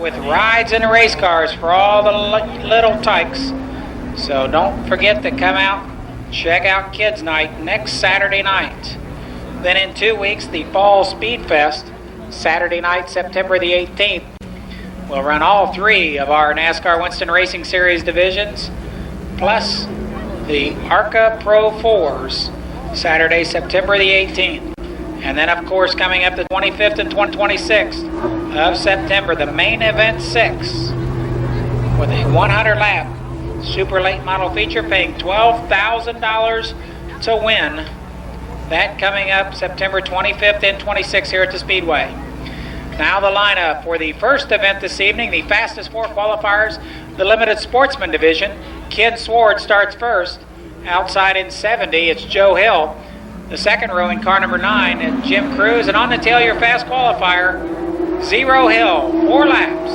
With rides and race cars for all the little tykes. So don't forget to come out, check out Kids Night next Saturday night. Then in 2 weeks, the Fall Speed Fest, Saturday night, September the 18th. We'll run all 3 of our NASCAR Winston Racing Series divisions, plus the ARCA Pro 4s, Saturday, September the 18th. And then, of course, coming up the 25th and 26th of September, the main event 6, with a 100-lap super late model feature paying $12,000 to win. That coming up September 25th and 26th here at the Speedway. Now the lineup for the first event this evening, the fastest 4 qualifiers, the limited sportsman division. Ken Sward starts first. Outside in 70, it's Joe Hill. The second row in car number 9 is Jim Cruz, and on the tail, your fast qualifier, Zero Hill, 4 laps.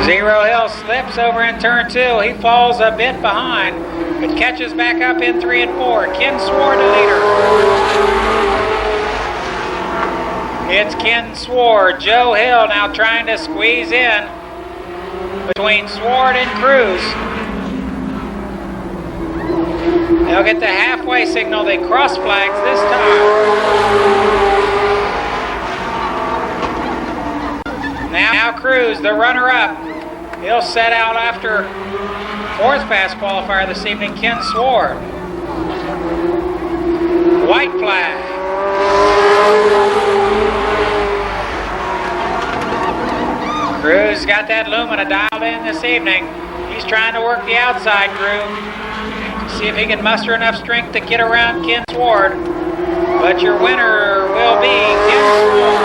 Zero Hill slips over in turn 2. He falls a bit behind, but catches back up in 3 and 4. Ken Sward, the leader. It's Ken Sward. Joe Hill now trying to squeeze in between Sward and Cruz. They'll get the halfway signal. They cross flags this time. Now Cruz, the runner-up. He'll set out after 4th fast qualifier this evening, Ken Sward. White flag. Cruz got that Lumina dialed in this evening. He's trying to work the outside groove to see if he can muster enough strength to get around Ken Sward. But your winner will be Ken Sward.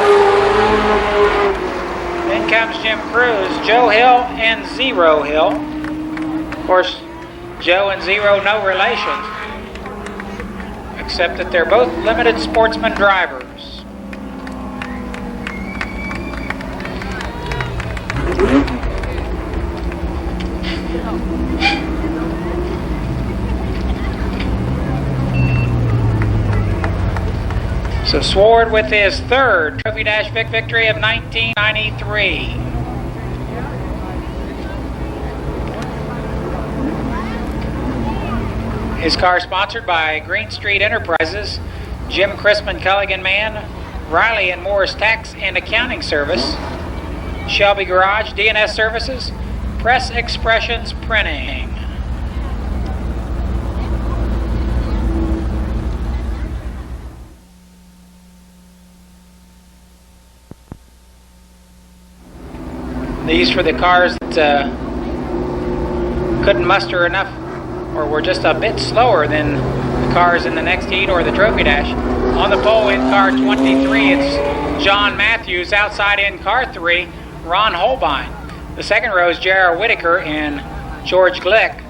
Then comes Jim Cruz, Joe Hill, and Zero Hill. Of course, Joe and Zero no relation, except that they're both limited sportsman drivers. So Sward with his 3rd Trophy Dash victory of 1993. His car sponsored by Green Street Enterprises, Jim Chrisman Culligan Mann, Riley and Morris Tax and Accounting Service, Shelby Garage DNS Services, Press Expressions Printing. These for the cars that couldn't muster enough or were just a bit slower than the cars in the next heat or the Trophy Dash. On the pole in car 23, it's John Matthews. Outside in car 3, Ron Holbein. The second row is J.R. Whitaker and George Glick.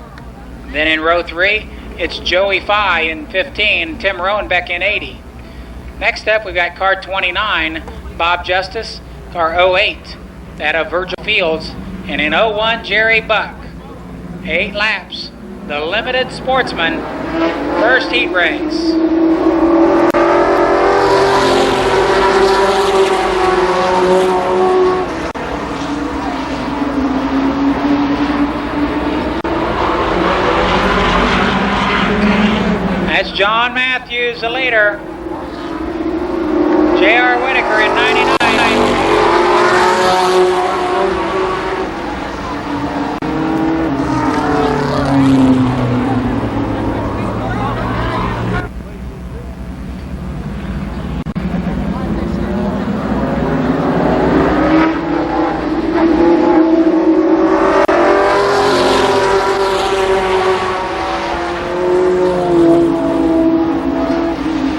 Then in row 3, it's Joey Fye in 15, Tim Roenbeck in 80. Next up, we've got car 29, Bob Justice, car 08, that of Virgil Fields, and in 01, Jerry Buck. 8 laps, the Limited Sportsman, first heat race. That's John Matthews, the leader. J.R. Whitaker in 99.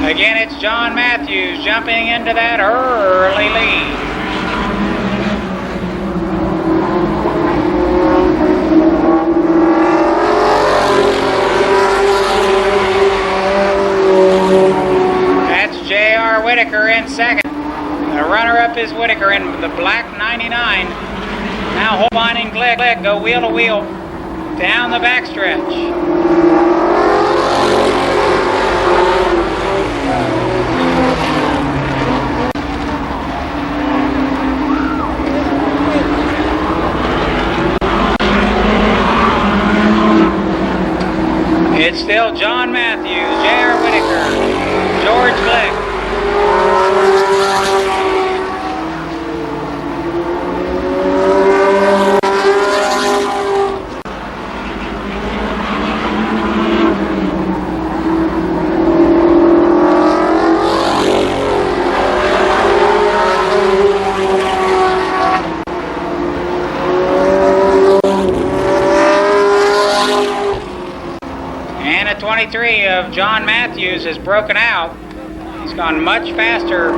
Again, it's John Matthews jumping into that early lead. That's J.R. Whitaker in second. The runner-up is Whitaker in the black 99. Now Holbein and Glick go wheel to wheel down the backstretch. It's still John Matthews, J.R. Whitaker, George Glick. And a 23 of John Matthews has broken out. He's gone much faster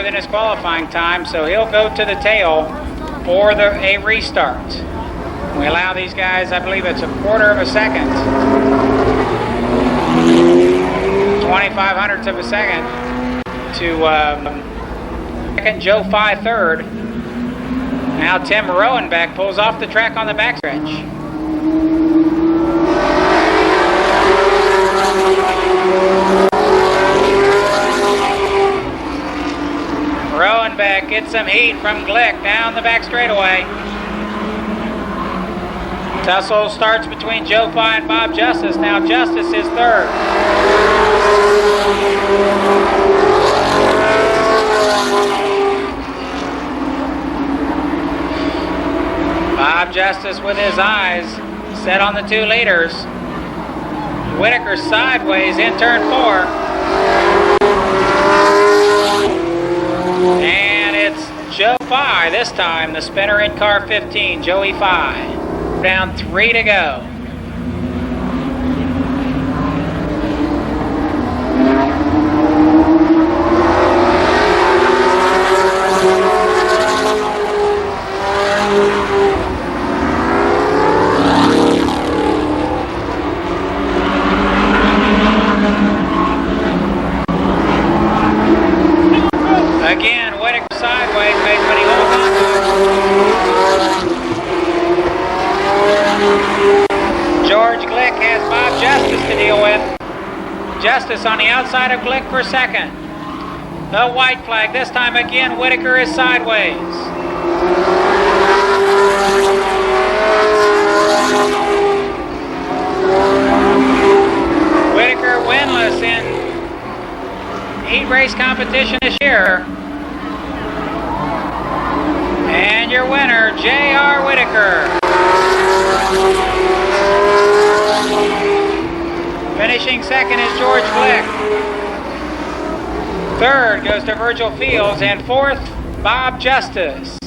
than his qualifying time, so he'll go to the tail for a restart. We allow these guys, I believe it's a quarter of a second, 25 hundredths of a second to second, Joe Fye third. Now Tim Rowenbeck pulls off the track on the backstretch. Rowenbeck gets some heat from Glick down the back straightaway. Tussle starts between Joe Fye and Bob Justice. Now Justice is third. Bob Justice with his eyes set on the 2 leaders. Whitaker sideways in turn 4. And it's Joe Fye this time, the spinner in car 15, Joey Fye. Down 3 to go. Again, Whitaker sideways, but he holds on to it. George Glick has Bob Justice to deal with. Justice on the outside of Glick for second. The white flag, this time again, Whitaker is sideways. Whitaker winless in heat race competition this year. And your winner, J.R. Whitaker. Finishing second is George Glick. Third goes to Virgil Fields, and fourth, Bob Justice.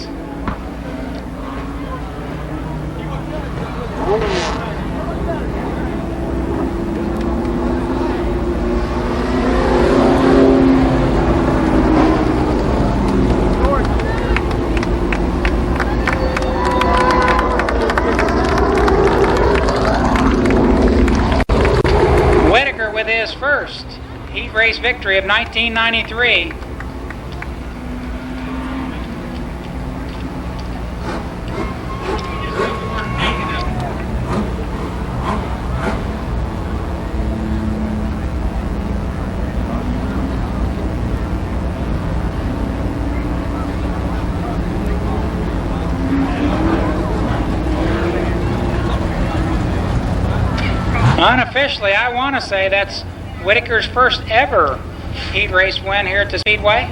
heat race victory of 1993. Unofficially, I want to say that's Whitaker's first ever heat race win here at the Speedway.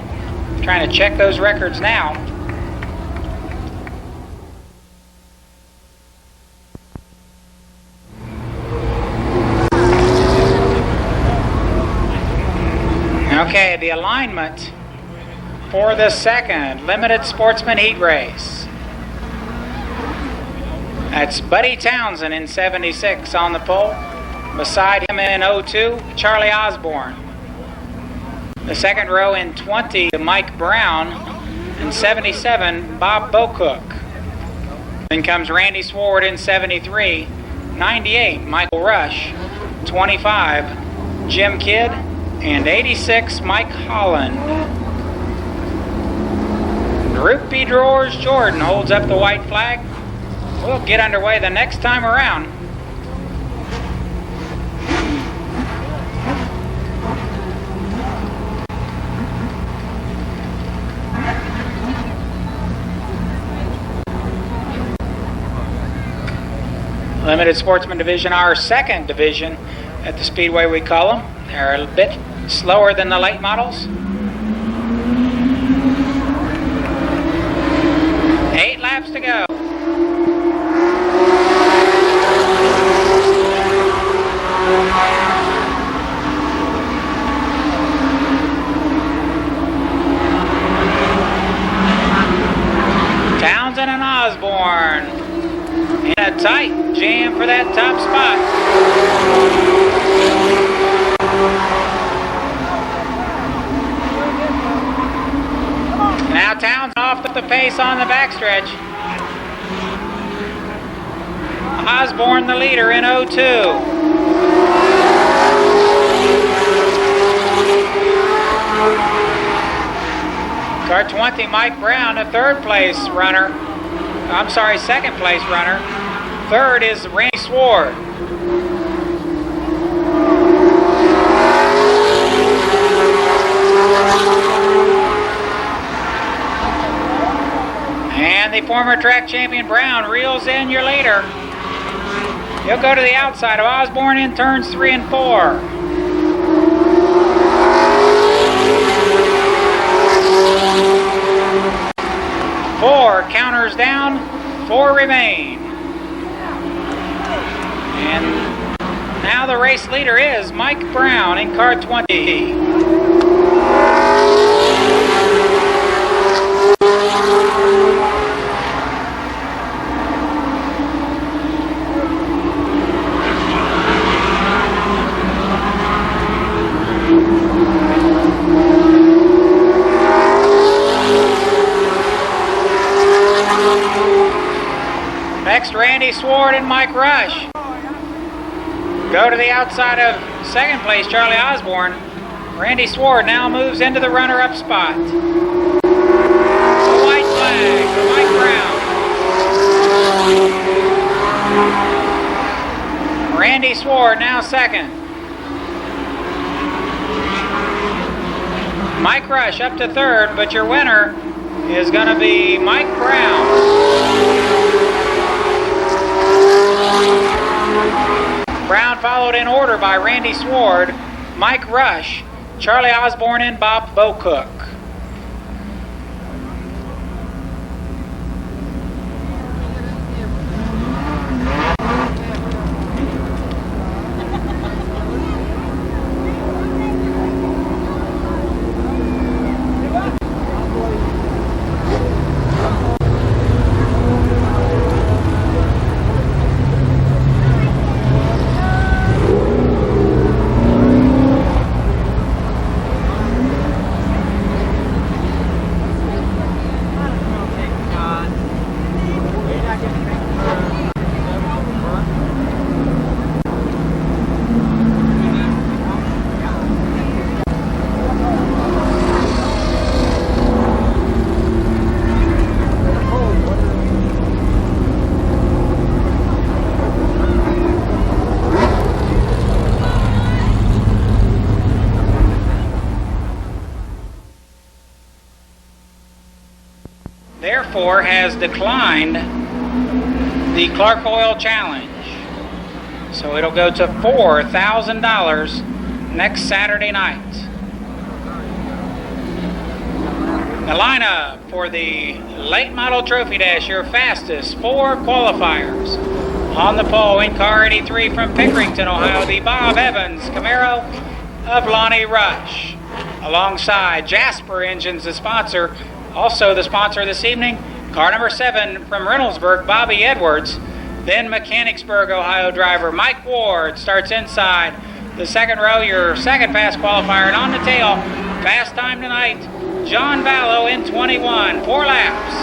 Trying to check those records now. Okay, the alignment for the second limited sportsman heat race. That's Buddy Townsend in 76 on the pole. Beside him in 02, Charlie Osborne. The second row in 20, Mike Brown. In 77, Bob Bocook. Then comes Randy Sword in 73. 98, Michael Rush. 25, Jim Kidd. And 86, Mike Holland. Droopy Drawers Jordan holds up the white flag. We'll get underway the next time around. Limited Sportsman Division, our second division at the Speedway we call them. They're a bit slower than the late models. 8 laps to go. Townsend and Osborne in a tight jam for that top spot. Now Townsend off the pace on the backstretch. Osborne the leader in 02. Car 20, Mike Brown, a second place runner. Third is Randy Sword. And the former track champion Brown reels in your leader. He'll go to the outside of Osborne in turns 3 and 4. Four counters down, 4 remain. And now the race leader is Mike Brown in car 20. Next, Randy Sword and Mike Rush. Go to the outside of second place, Charlie Osborne. Randy Sword now moves into the runner-up spot. The white flag for Mike Brown. Randy Sword now second. Mike Rush up to third, but your winner is going to be Mike Brown. Brown followed in order by Randy Sword, Mike Rush, Charlie Osborne, and Bob Bocook. therefore has declined the Clark Oil Challenge. So it'll go to $4,000 next Saturday night. The lineup for the late model trophy dash, your fastest 4 qualifiers. On the pole in car 83 from Pickerington, Ohio, the Bob Evans Camaro of Lonnie Rush. Alongside Jasper Engines, the sponsor, also the sponsor this evening, car number 7 from Reynoldsburg, Bobby Edwards. Then Mechanicsburg, Ohio driver Mike Ward starts inside the second row, your second fast qualifier. And on the tail, fast time tonight, John Vallow in 21, 4 laps.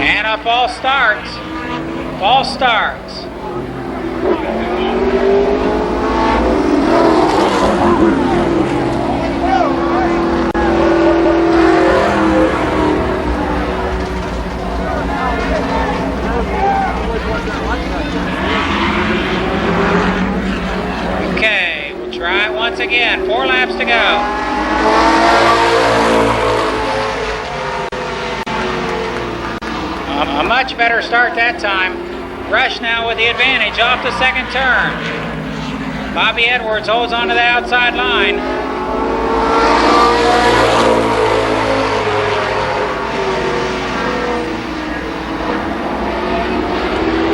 And a false start. False start. Okay, we'll try it once again. 4 laps to go. A much better start that time. Rush now with the advantage off the second turn. Bobby Edwards holds onto the outside line.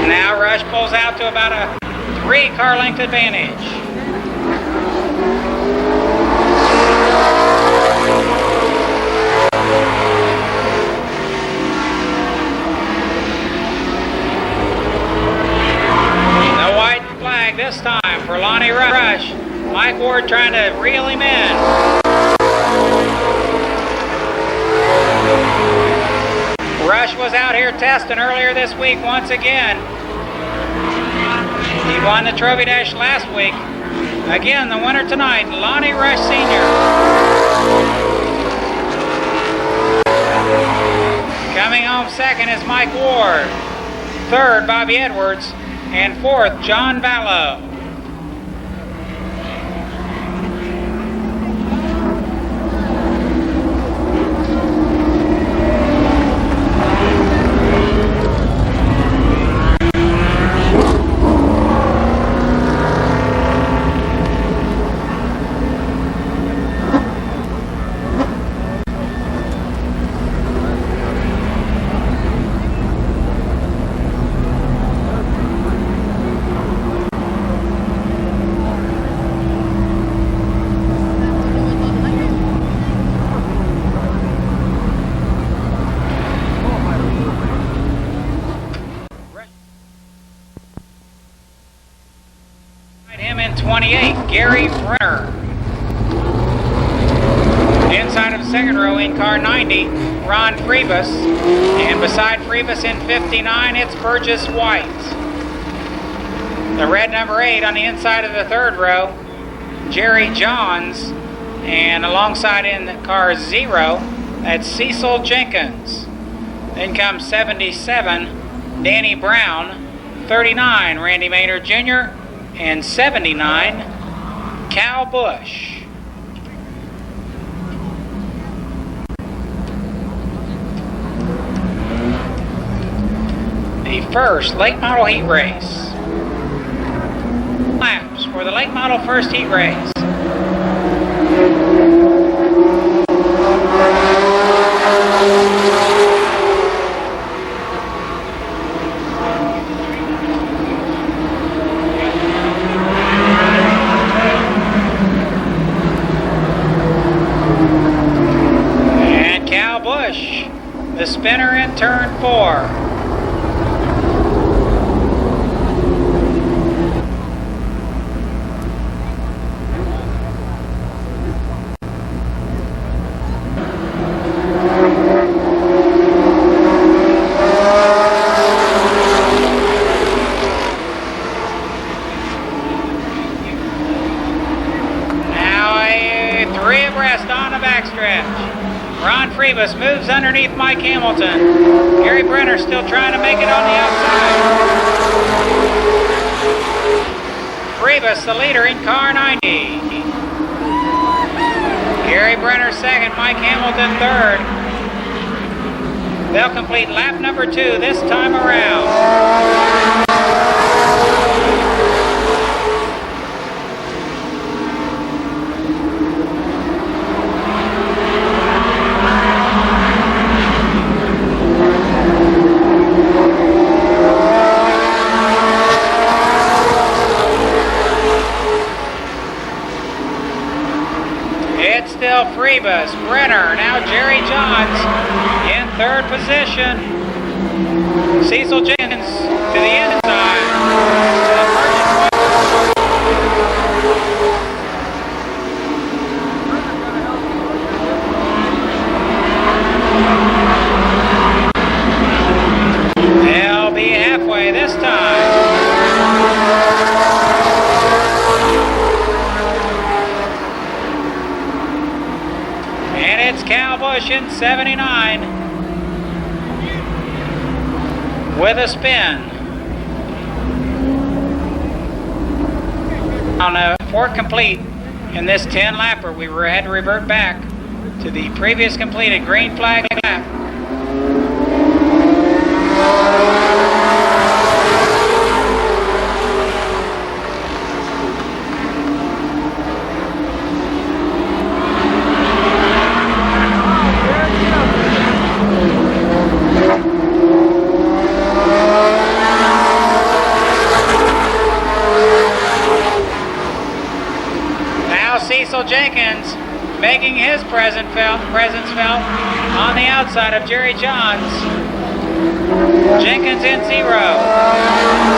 Now Rush pulls out to about a 3-car length advantage. This time for Lonnie Rush. Mike Ward trying to reel him in. Rush was out here testing earlier this week once again. He won the Trophy Dash last week. Again, the winner tonight, Lonnie Rush Sr. Coming home second is Mike Ward. Third, Bobby Edwards. And fourth, John Vallow. Gary Brenner. Inside of the second row in car 90, Ron Freebus. And beside Freebus in 59, it's Burgess White. The red number 8 on the inside of the third row, Jerry Johns. And alongside in car 0, that's Cecil Jenkins. Then comes 77, Danny Brown. 39, Randy Maynard Jr. And 79, Cal Bush. The first late model heat race. Laps for the late model first heat race. The spinner in turn 4. Now a 3 abreast on the backstretch. Ron Freebus moves underneath Mike Hamilton. Gary Brenner still trying to make it on the outside. Freebus, the leader in car 90. Gary Brenner second, Mike Hamilton third. They'll complete lap number 2 this time around. It's still Freebus, Brenner, now Jerry Johns in third position. Cecil Jenkins to the inside. They'll be halfway this time. It's Cal Busch in 79 with a spin. On a 4 complete in this 10 lapper, we had to revert back to the previous completed green flag lap. Cecil Jenkins making his presence felt on the outside of Jerry Johns. Jenkins in 0.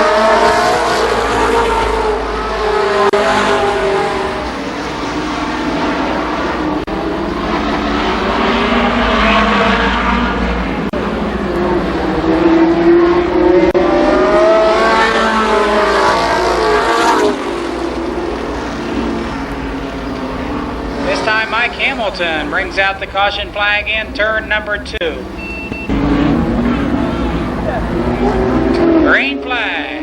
Mike Hamilton brings out the caution flag in turn number 2. Green flag.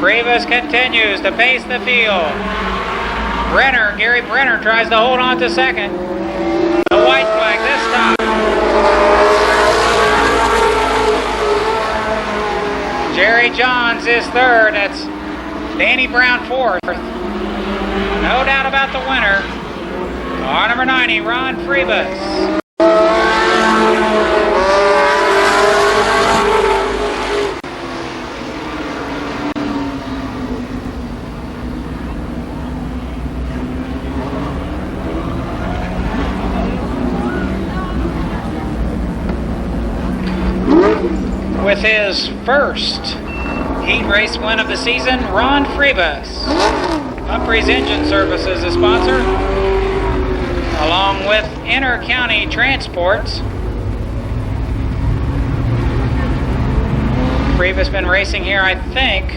Freebus continues to pace the field. Gary Brenner tries to hold on to second. The white flag this time. Jerry Johns is third. That's Danny Brown fourth. No doubt about the winner. Car number 90, Ron Freebus. With his first heat race win of the season, Ron Freebus. Humphrey's Engine Services is sponsor, along with Inter-County Transports. Freebus been racing here, I think,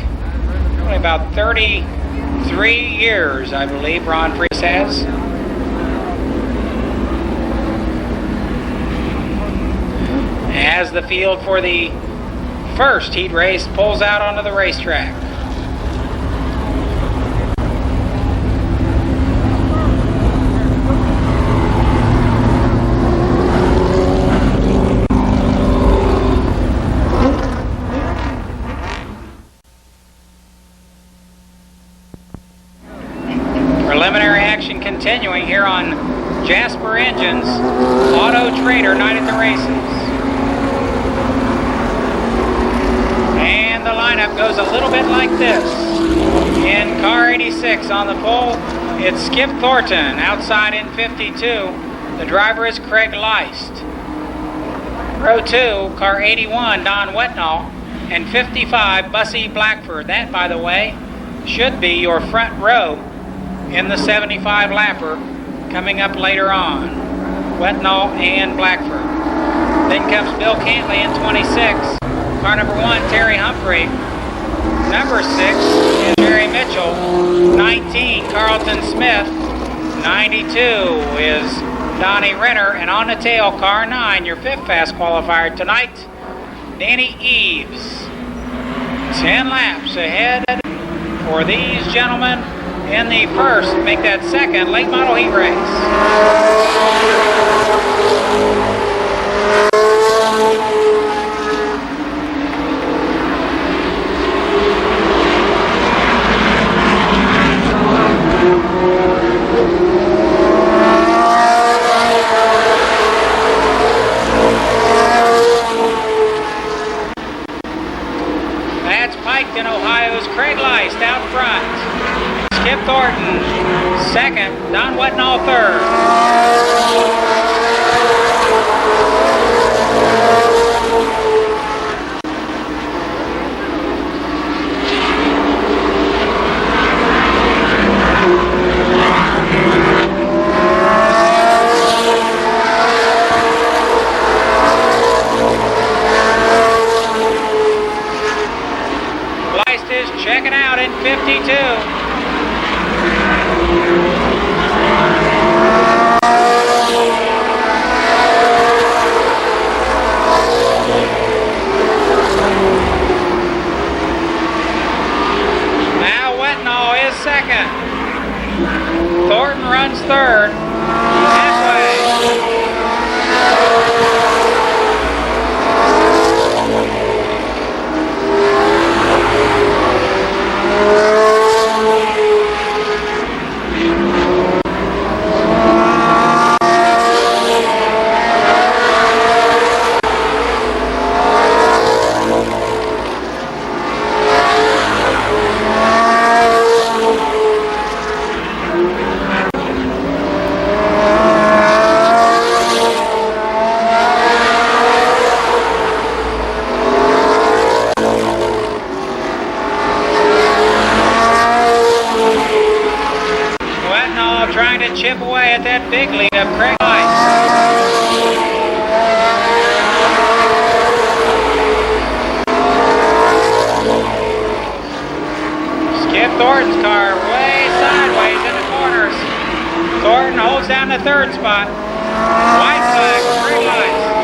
only about 33 years, I believe Ron Freebus has. As the field for the first heat race pulls out onto the racetrack. Preliminary action continuing here on Jasper Engines Auto Trader Night at the Races. The lineup goes a little bit like this. In car 86 on the pole, it's Skip Thornton. Outside in 52, The driver is Craig Leist. Row 2, car 81, Don Wetnall, and 55, Bussy Blackford. That, by the way, should be your front row in the 75 lapper coming up later on. Wetnall and Blackford. Then comes Bill Cantley in 26. Car number 1, Terry Humphrey. Number 6 is Jerry Mitchell. 19, Carlton Smith. 92 is Donnie Renner. And on the tail, car 9, your 5th fast qualifier tonight, Danny Eves. 10 laps ahead for these gentlemen in the first, make that second, late model heat race. In Ohio's Craig Leist out front. Skip Thornton second. Don Wetnall third. Checking out in 52. Now Wetnall is second. Thornton runs third. Halfway. Trying to chip away at that big lead of Craig Leist. Skip Thornton's car way sideways in the corners. Thornton holds down the third spot. White flag for Craig Leist.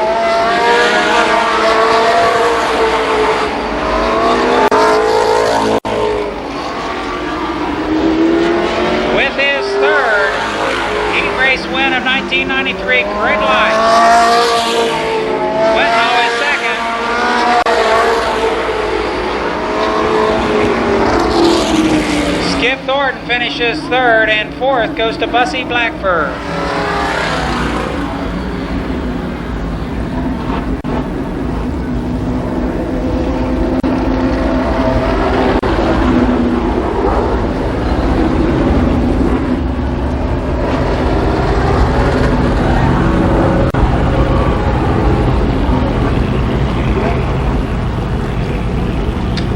With his third heat race win of 1993, Craig Leist. Wetnall is second. Skip Thornton finishes third, and fourth goes to Bussy Blackford.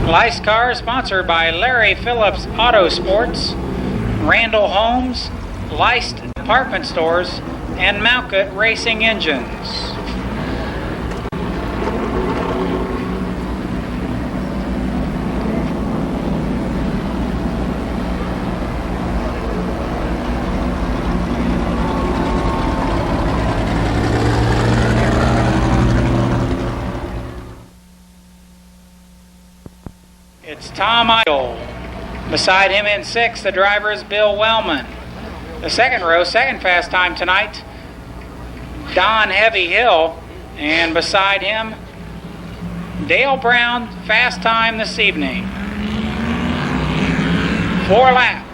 Leist car sponsored by Larry Phillips Auto Sports, Randall Homes, Leist Department Stores, and Malkut Racing Engines. It's Tom Idle. Beside him in 6th, the driver is Bill Wellman. The second row, second fast time tonight, Don Heavy Hill. And beside him, Dale Brown, fast time this evening. 4 laps.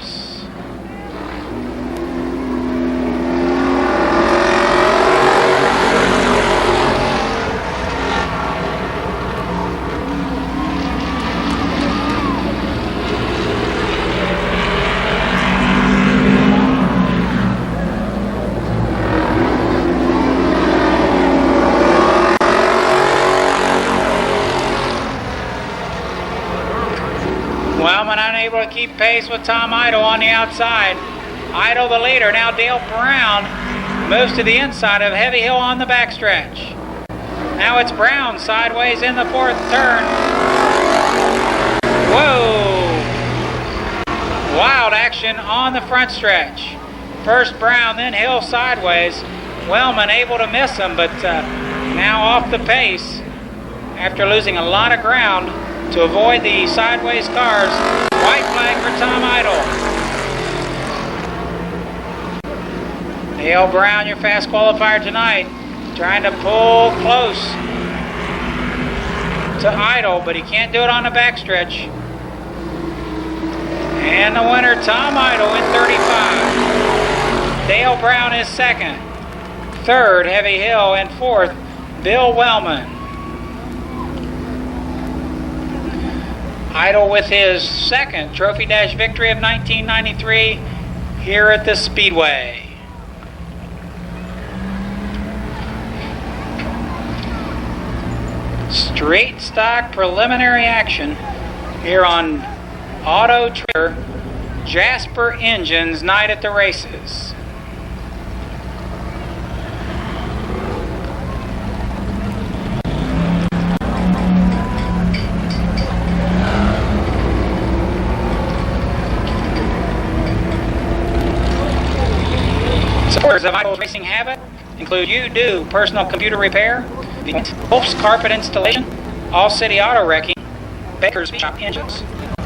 pace with Tom Idle on the outside. Idle the leader. Now Dale Brown moves to the inside of Heavy Hill on the backstretch. Now it's Brown sideways in the fourth turn. Whoa! Wild action on the front stretch. First Brown, then Hill sideways. Wellman able to miss him, but now off the pace after losing a lot of ground to avoid the sideways cars. White flag for Tom Idle. Dale Brown, your fast qualifier tonight, trying to pull close to Idle, but he can't do it on the backstretch. And the winner, Tom Idle, in 35. Dale Brown is second. Third, Heavy Hill, and fourth, Bill Wellman. Idle with his second Trophy Dash victory of 1993 here at the Speedway. Straight stock preliminary action here on Auto Trader Jasper Engines Night at the Races. Supporters of Idle's racing habit include You Personal Computer Repair, the Wolf's Carpet Installation, All City Auto Wrecking, Baker's Speed Shop Engines.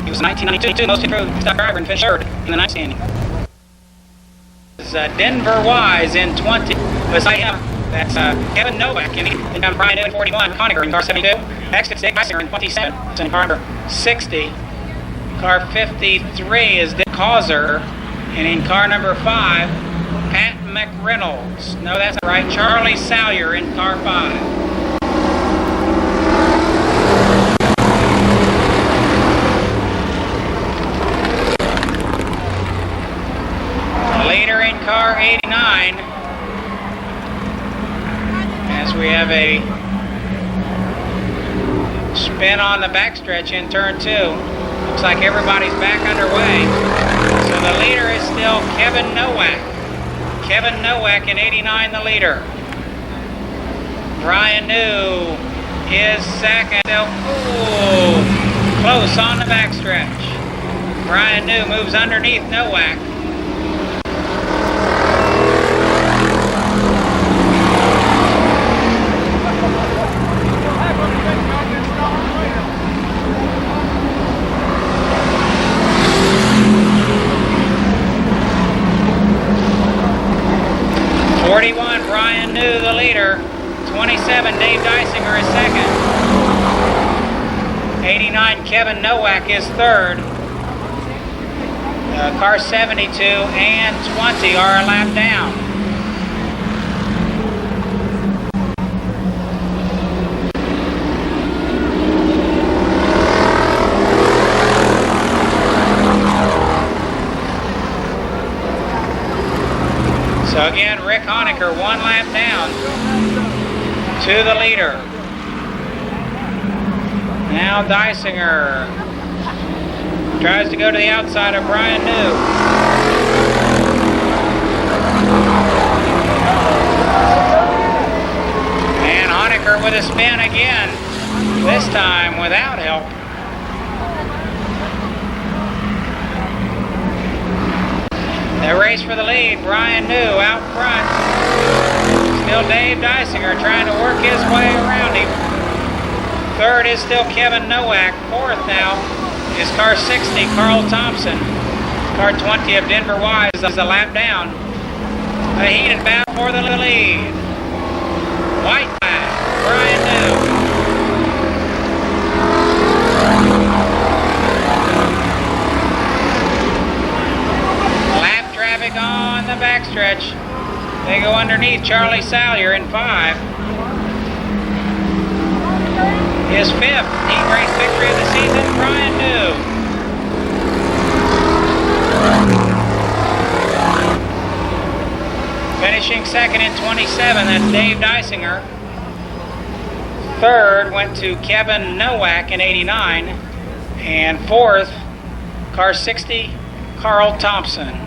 He was a 1992 most improved stock driver and finished third in the night standing. Denver Wise in 20. Beside him, that's Kevin Novak in Brian in 41, Honecker in car 72. Next it's Dick Meisinger in 27, in car number 60. Car 53 is Dick Causer, and in car number 5, Pat McReynolds. No, that's not right. Charlie Salyer in car 5. Leader in car 89, as we have a spin on the backstretch in turn 2. Looks like everybody's back underway. So the leader is still Kevin Nowak. Kevin Nowak in 89, the leader. Brian New is second. Ooh, close on the backstretch. Brian New moves underneath Nowak. Brian New, the leader. 27, Dave Dysinger is second. 89, Kevin Nowak is third. Car 72 and 20 are a lap down. So again, Rick Honecker, 1 lap down to the leader. Now Dysinger tries to go to the outside of Brian New. And Honecker with a spin again, this time without help. The race for the lead, Brian New out front. Still Dave Dysinger trying to work his way around him. Third is still Kevin Nowak. Fourth now is car 60, Carl Thompson. Car 20 of Denver Wise is a lap down. A heated battle for the lead. White flag, Brian New. On the backstretch. They go underneath Charlie Salyer in 5. His 5th heat race victory of the season, Brian New. Finishing second in 27, that's Dave Dysinger. Third went to Kevin Nowak in 89. And fourth, Car 60, Carl Thompson.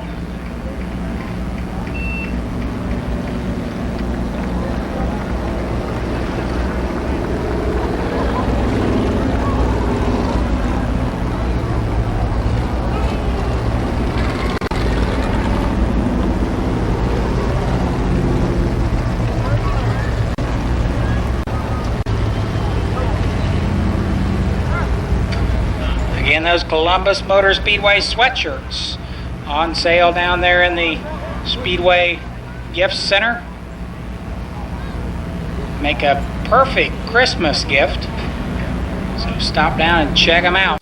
Again, those Columbus Motor Speedway sweatshirts on sale down there in the Speedway Gift Center. Make a perfect Christmas gift. So stop down and check them out.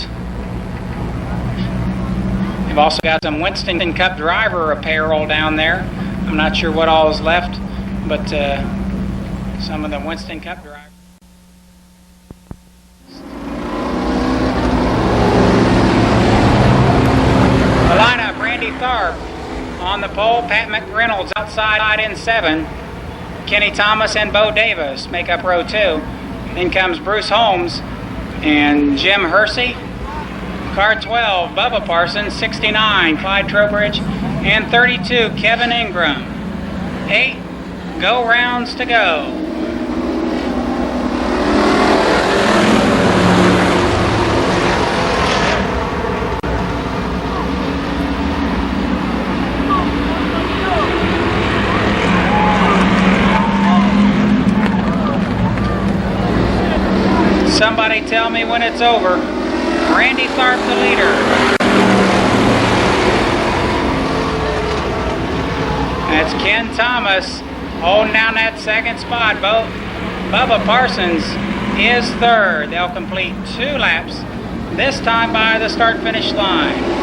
They've also got some Winston Cup driver apparel down there. I'm not sure what all is left, but some of the Winston Cup drivers. Tharp on the pole, Pat McReynolds outside in 7. Kenny Thomas and Bo Davis make up row 2. Then comes Bruce Holmes and Jim Hersey. Car 12, Bubba Parsons, 69, Clyde Trowbridge, and 32, Kevin Ingram. 8 go rounds to go. Somebody tell me when it's over. Randy Tharp, the leader. That's Ken Thomas holding down that second spot. Bubba Parsons is third. They'll complete 2 laps, this time by the start-finish line.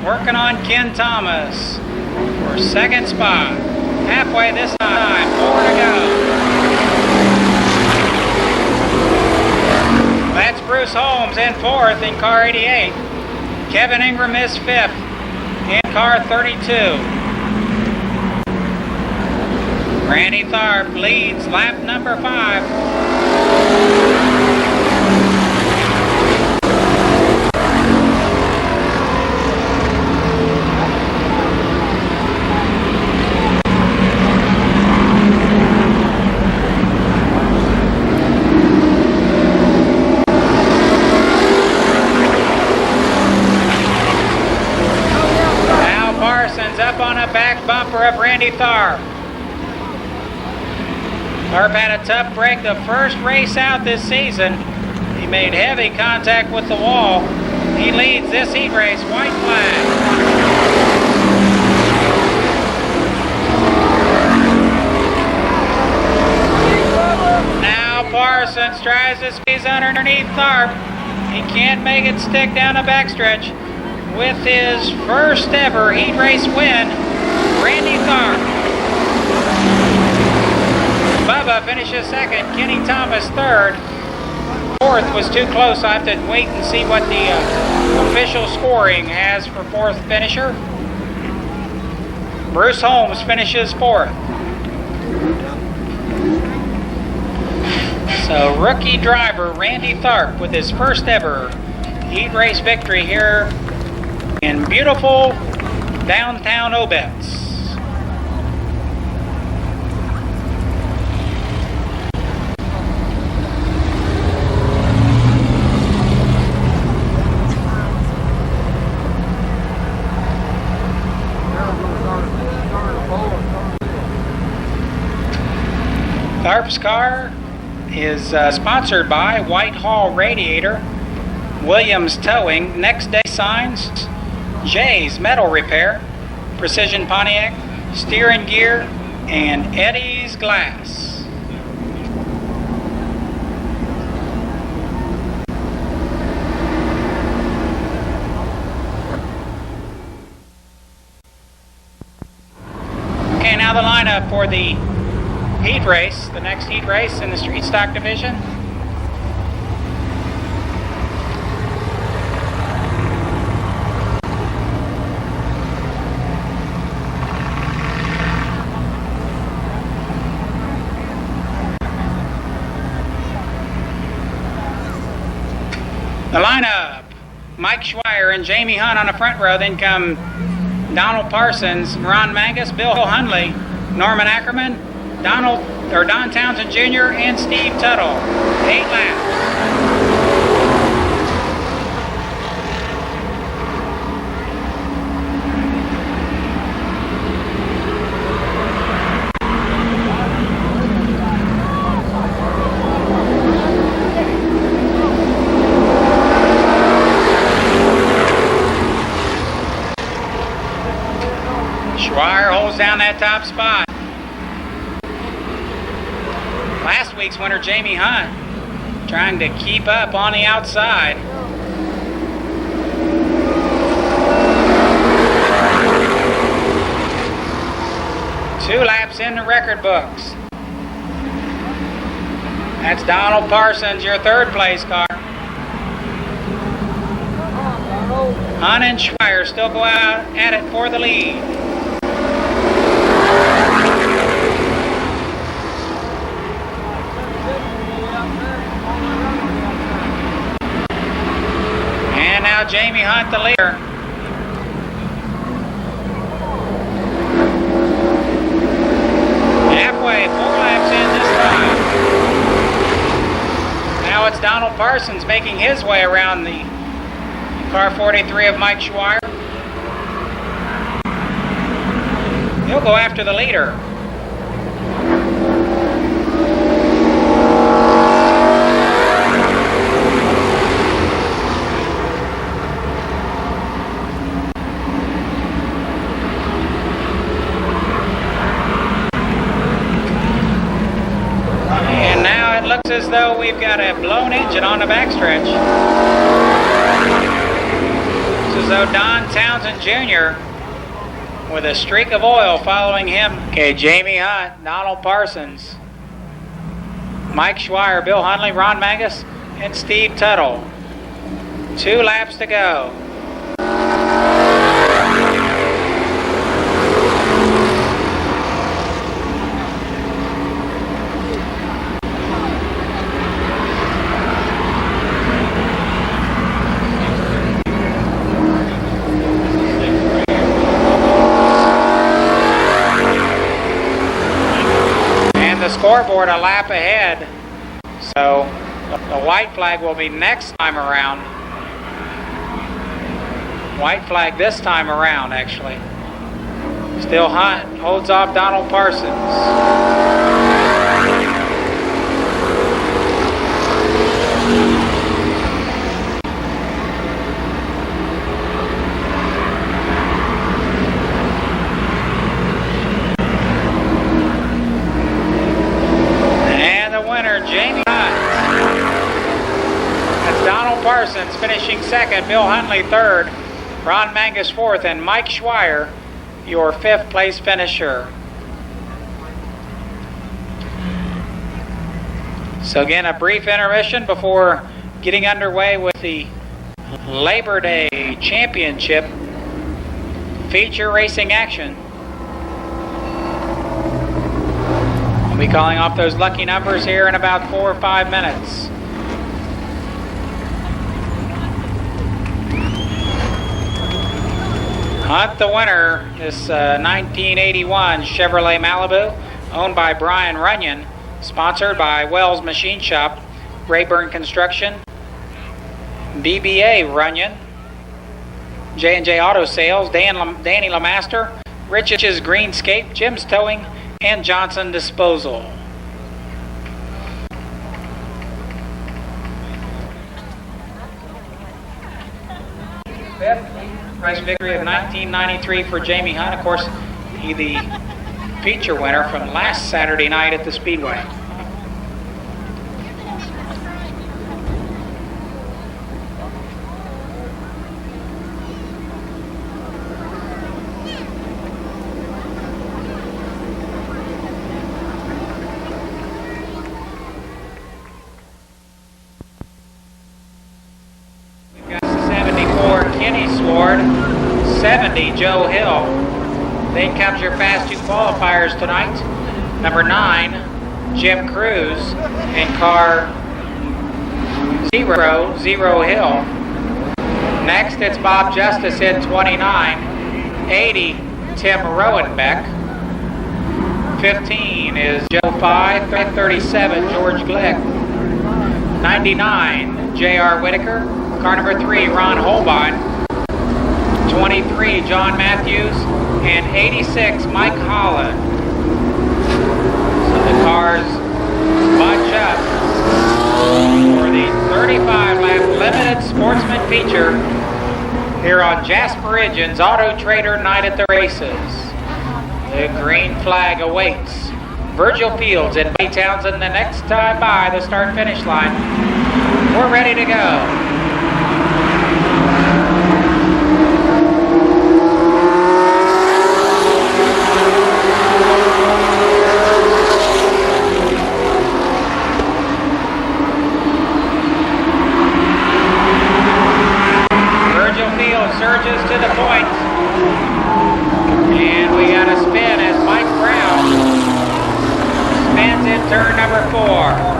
Working on Ken Thomas for second spot. Halfway this time, 4 to go. That's Bruce Holmes in 4th in car 88. Kevin Ingram is 5th in car 32. Randy Tharp leads lap number 5. Up on a back bumper of Randy Tharp. Tharp had a tough break the first race out this season. He made heavy contact with the wall. He leads this heat race, white flag. Now Parsons tries to squeeze underneath Tharp. He can't make it stick down the backstretch. With his first ever heat race win, Randy Tharp. Bubba finishes 2nd, Kenny Thomas 3rd. 4th was too close. I have to wait and see what the official scoring has for 4th finisher. Bruce Holmes finishes 4th. So rookie driver Randy Tharp with his first ever heat race victory here in beautiful downtown Obetz. Tharp's car is sponsored by Whitehall Radiator, Williams Towing, Next Day Signs, Jay's Metal Repair, Precision Pontiac, Steering Gear, and Eddie's Glass. Okay, now the lineup for the heat race, the next heat race in the street stock division. The lineup, Mike Schweier and Jamie Hunt on the front row. Then come Donald Parsons, Ron Mangus, Bill Hundley, Norman Ackerman, Don Townsend Jr., and Steve Tuttle. 8 laps. Schweier holds down that top spot. Last week's winner, Jamie Hunt, trying to keep up on the outside. Two laps in the record books. That's Donald Parsons, your third place car. Hunt and Schweier still go out at it for the lead. And now Jamie Hunt, the leader. Halfway, 4 laps in this time. Now it's Donald Parsons making his way around the car 43 of Mike Schweier. He'll go after the leader. And now it looks as though we've got a blown engine on the backstretch. As though Don Townsend Jr. with a streak of oil following him. Okay, Jamie Hunt, Donald Parsons, Mike Schweier, Bill Hundley, Ron Mangus, and Steve Tuttle. 2 laps to go. Scoreboard a lap ahead, so the white flag will be next time around. White flag this time around, actually. Still Hunt holds off Donald Parsons. Jamie Hunt. That's Donald Parsons finishing second, Bill Hundley third, Ron Mangus fourth, and Mike Schweier, your 5th place finisher. So again, a brief intermission before getting underway with the Labor Day Championship feature racing action. We'll be calling off those lucky numbers here in about 4 or 5 minutes. Hunt, the winner, this 1981 Chevrolet Malibu, owned by Brian Runyon, sponsored by Wells Machine Shop, Rayburn Construction, BBA Runyon, J&J Auto Sales, Danny LeMaster, Rich's Greenscape, Jim's Towing, and Johnson Disposal. Fifth race victory of 1993 for Jamie Hunt. Of course, he the feature winner from last Saturday night at the Speedway. Joe Hill. Then comes your Fast 2 qualifiers tonight. Number 9, Jim Cruz, in car 0, Hill. Next, it's Bob Justice in 29, 80, Tim Rowenbeck. 15 is Joe 5, 37, George Glick. 99, J.R. Whitaker. Car number 3, Ron Holbein. 23, John Matthews. And 86, Mike Holland. So the cars bunch up for the 35-lap limited sportsman feature here on Jasper Engine's Auto Trader Night at the Races. The green flag awaits Virgil Fields and Buddy Townsend the next time by the start-finish line. We're ready to go. Surges to the point. And we got a spin as Mike Brown spins in turn number 4.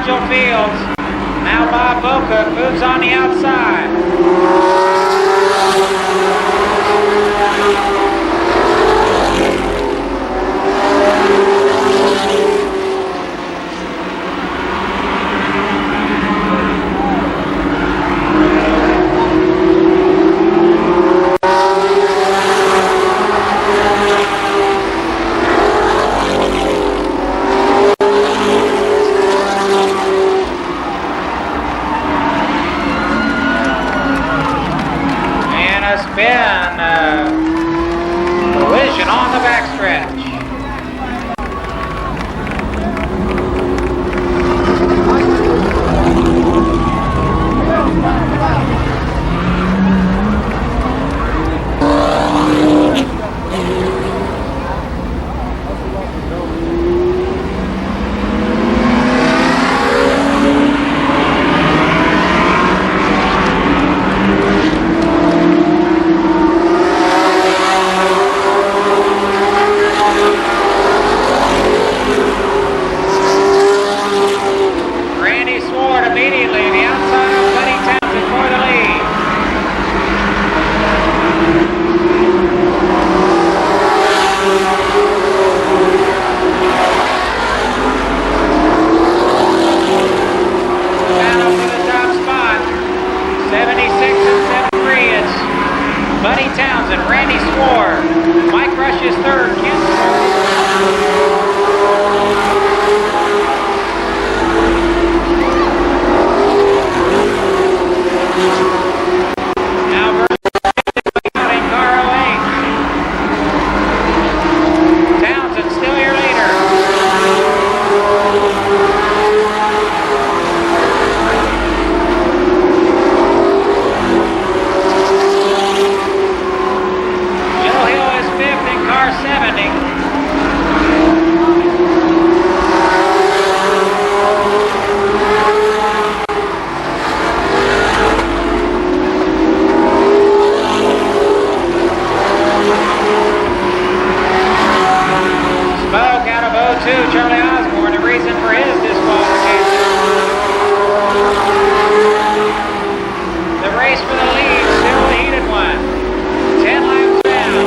Virgil Fields. Now Bob Boca moves on the outside. Collision on the backstretch. 76 and 73, it's Buddy Townsend, Randy Swore. Mike Rush is third, Ken Now versus out in car 08. Townsend still your leader. Joe Hill is fifth in car 70. Smoke out of 02, Charlie Osborne, the reason for his disqualification. The race for the lead, still a heated one. 10 laps down.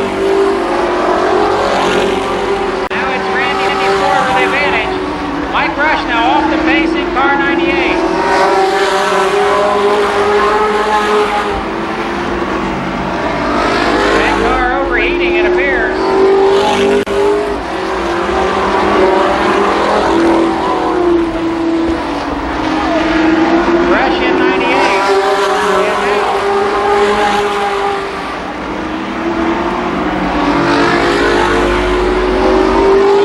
Now it's Randy Ford with the advantage. Mike Rush now off the pace in car 98. That car overheating, it appears. Rush in 98.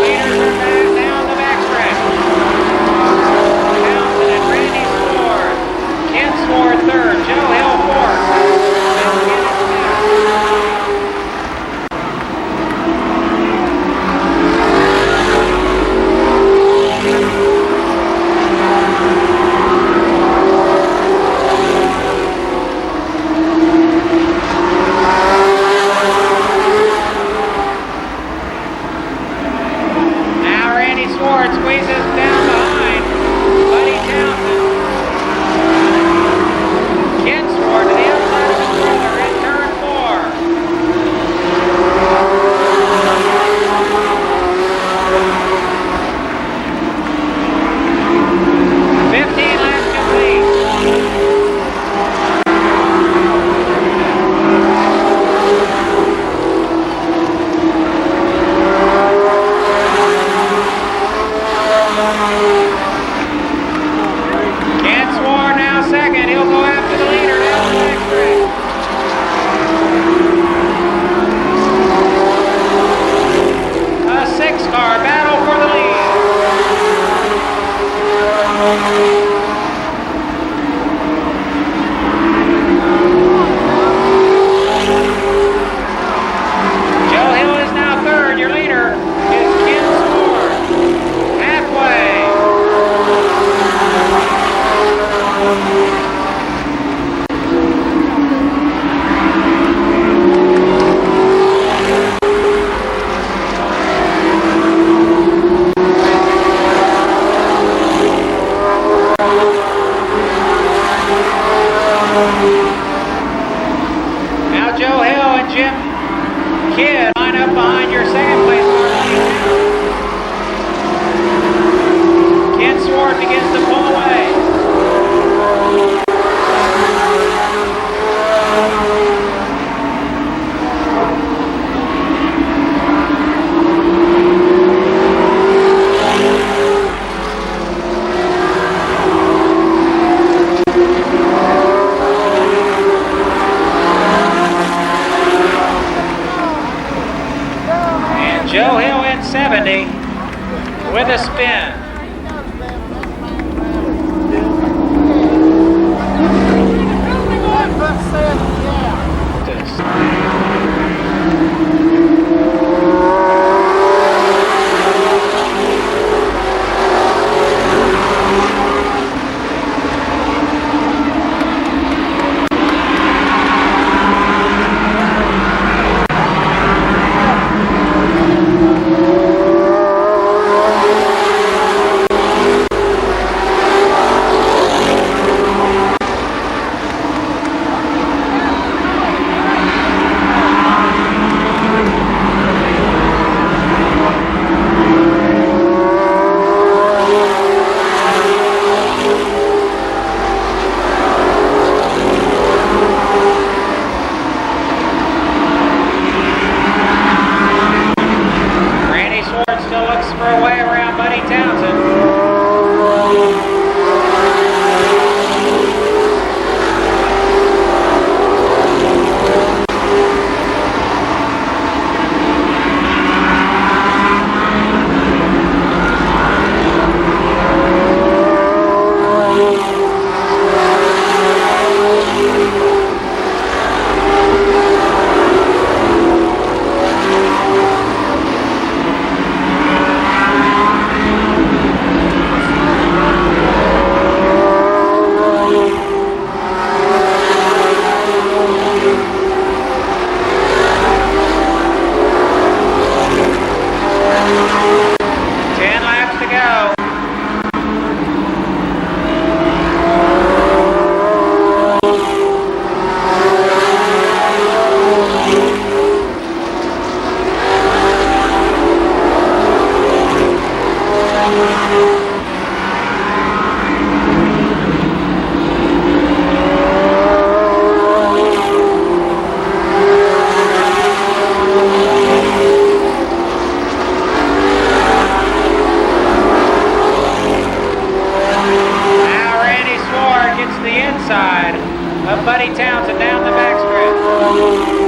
Leaders are back down the backstretch. Townsend and Randy Sword. Ken Sword third. Joe Hill fourth. And Ken is fifth. Now Randy Sword squeezes down behind Buddy Townsend. Ken Sword to the outside of his brother in turn 4. 15 laps complete. Ken Swore now second. He'll go after the leader down the backstretch. A 6-car battle for the lead. Joe Hill is now third. Your leader is Ken Swore. Halfway. Now Joe Hill and Jim Kidd line up behind your second place car. Ken Sword begins to pull away. And Joe Hill in 70 with a spin. of Buddy Townsend down the backstretch.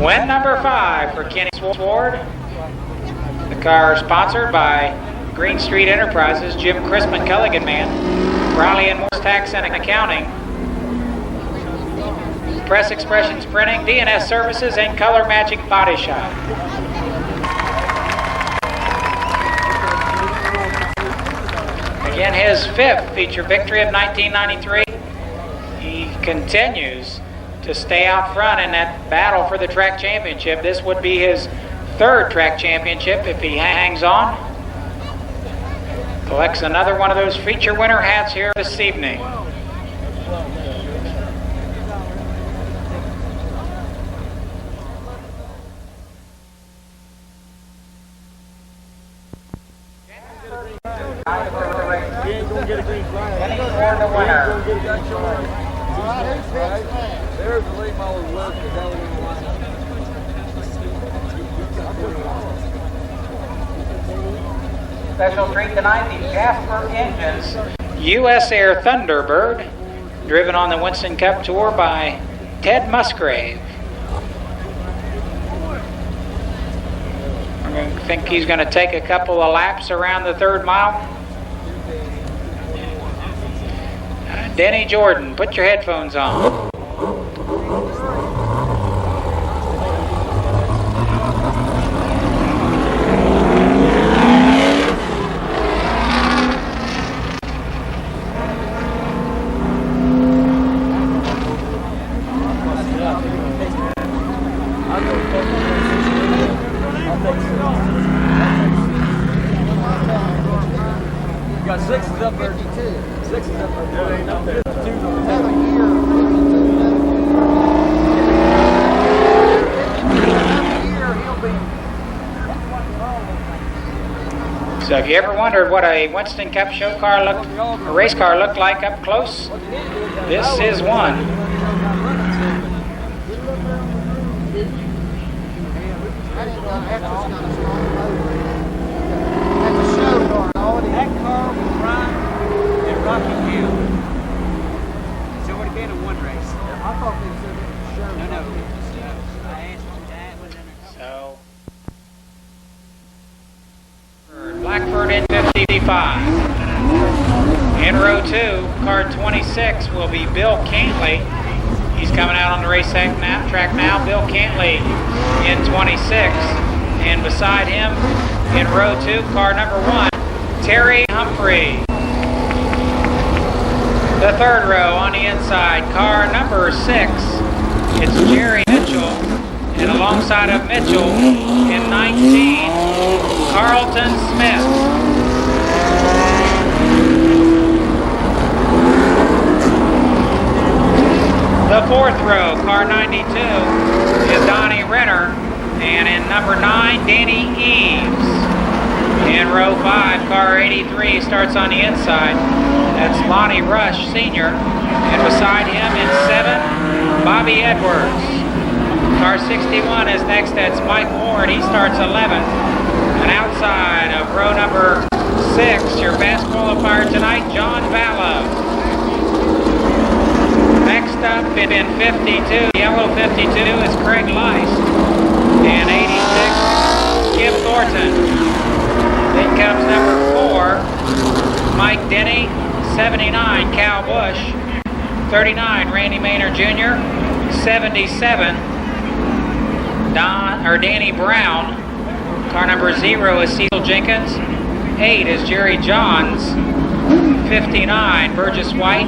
Win number 5 for Kenny Sword. The car sponsored by Green Street Enterprises, Jim Crispin Culligan Man, Riley and Morse Tax and Accounting, Press Expressions Printing, DNS Services, and Color Magic Body Shop. Again, his 5th feature victory of 1993. He continues to stay out front in that battle for the track championship. This would be his 3rd track championship if he hangs on. Collects another one of those feature winner hats here this evening. There's the lead mower work. Special treat tonight, the Jasper Engines US Air Thunderbird, driven on the Winston Cup Tour by Ted Musgrave. I think he's going to take a couple of laps around the 3rd mile. Denny Jordan, put your headphones on. You got 6s up there. 6s up there. There ain't up there. 2s on the So if you ever wondered what a Winston Cup show car looked, a race car looked like up close, this is one. That car was right at Rocky Hill. So it would have been a one race. I thought they said it was sure. No. I asked him that was in a Blackford in 55. In row 2, car 26 will be Bill Cantley. He's coming out on the racetrack now. Bill Cantley in 26. And beside him in row 2, car number 1, Terry Humphrey. The third row on the inside, car number 6, it's Jerry Mitchell. And alongside of Mitchell in 19, Carlton Smith. The fourth row, car 92, is Donnie Renner. And in number 9, Danny Eves. In row 5, car 83 starts on the inside. That's Lonnie Rush, Sr. And beside him in 7, Bobby Edwards. Car 61 is next. That's Mike Ward. He starts 11th. And outside of row number 6, your fast qualifier tonight, John Vallow. Next up in 52, yellow 52 is Craig Leist. And 86, Skip Thornton. Then comes number 4, Mike Denny. 79, Cal Bush. 39, Randy Maynard Jr. 77, Danny Brown. Car number 0 is Cecil Jenkins. 8 is Jerry Johns. 59, Burgess White.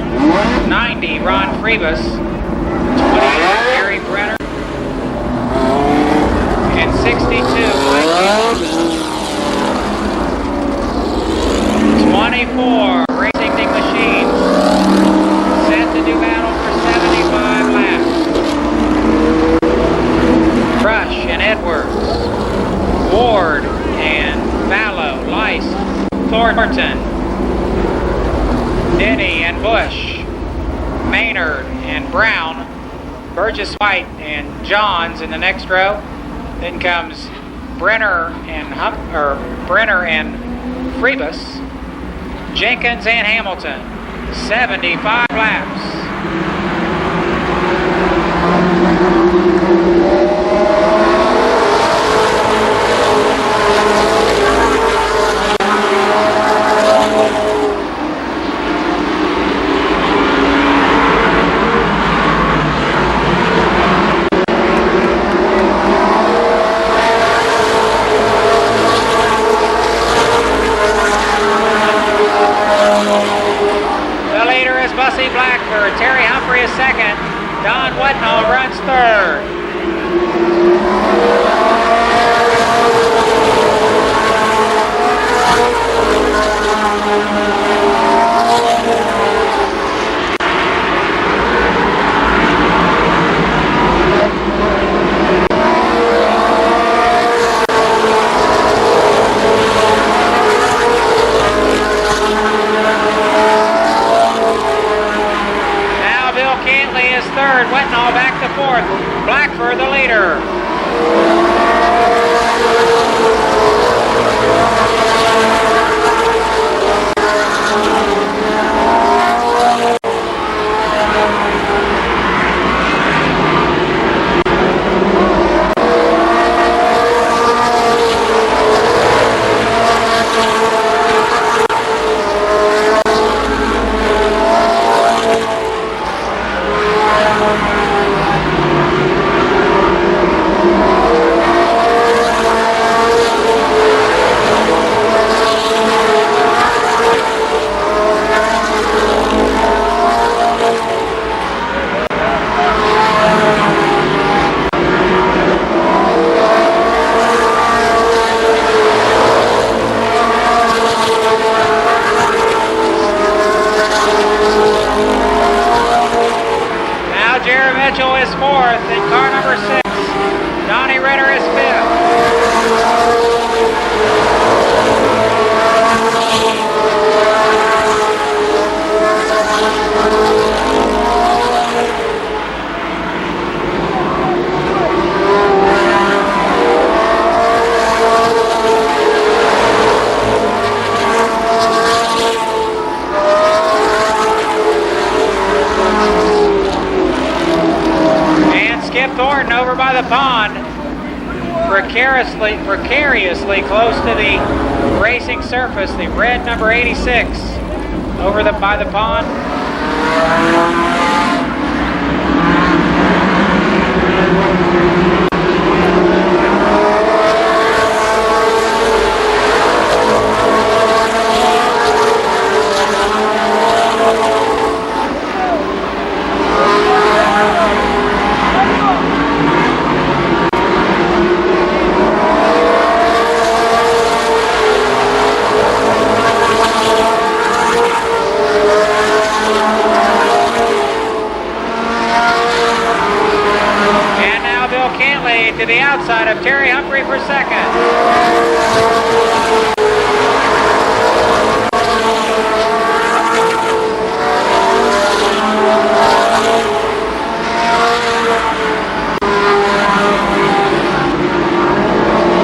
90, Ron Freebus. 28, Gary Brenner. And 62, Mike Anderson. 24, Racing Machines. Set to do battle for 75 laps. Rush and Edwards. Ward and Vallow, Leist, Thornton, Denny and Bush, Maynard and Brown, Burgess White and Johns in the next row. Then comes Brenner and Freebus, Jenkins and Hamilton. 75 laps. Blackford. Terry Humphrey is second. Don Wetnall runs third. Third, Wetnall back to fourth. Blackford the leader. Mitchell is fourth, and car number 6, Donnie Ritter is fifth. over by the pond, precariously close to the racing surface, the red number 86 over by the pond. To the outside of Terry Humphrey for second.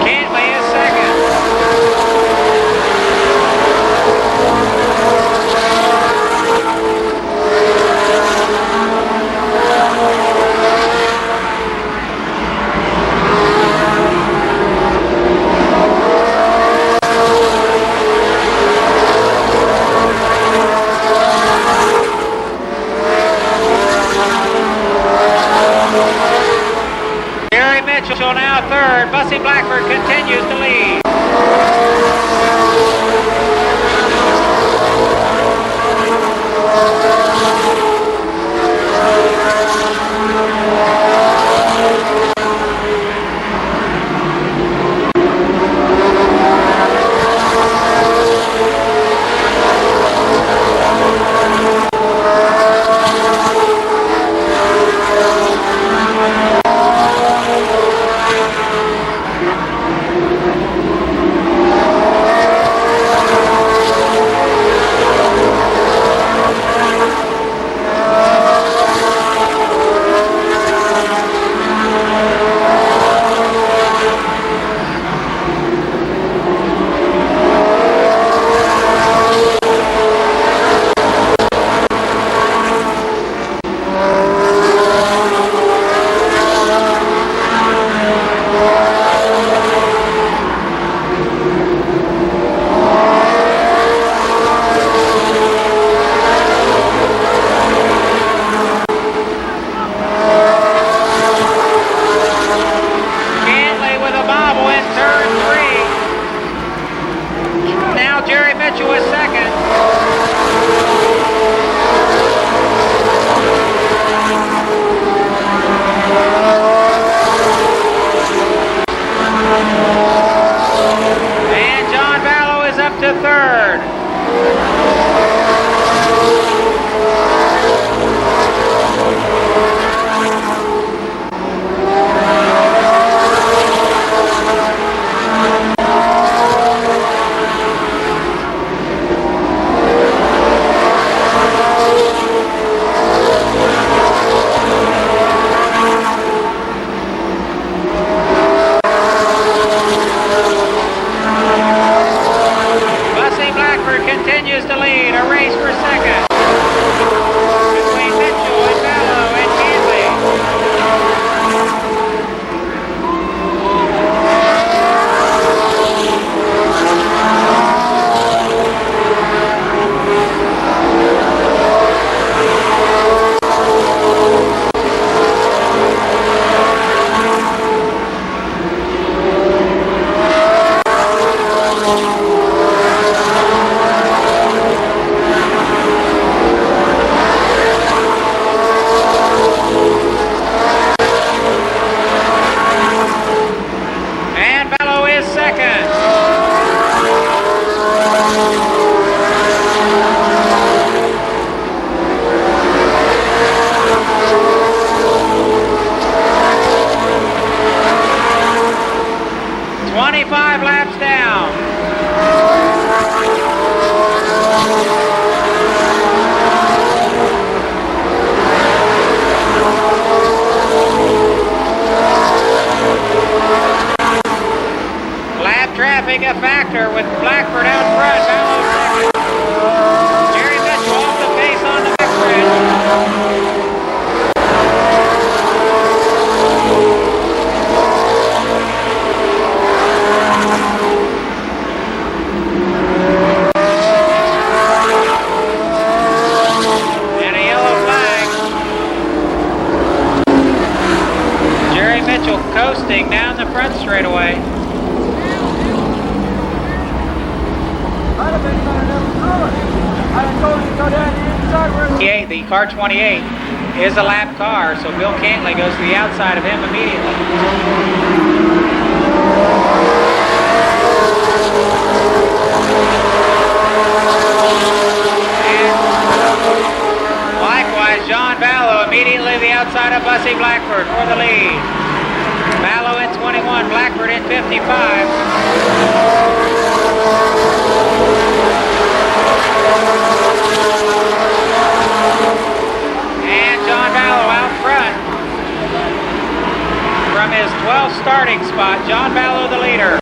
Cantley is second. Mitchell now third. Bussy Blackford continues to lead. To third. Continues to lead, a race for second between Mitchell and Vallow and traffic a factor with Blackford out front, Vallow second. Jerry Mitchell off the pace on the backstretch. The car 28 is a lap car, so Bill Cantley goes to the outside of him immediately. Likewise, John Ballo immediately the outside of Bussy Blackford for the lead. Ballo in 21, Blackford in 55. And John Ballo out front from his 12th starting spot. John Ballo the leader.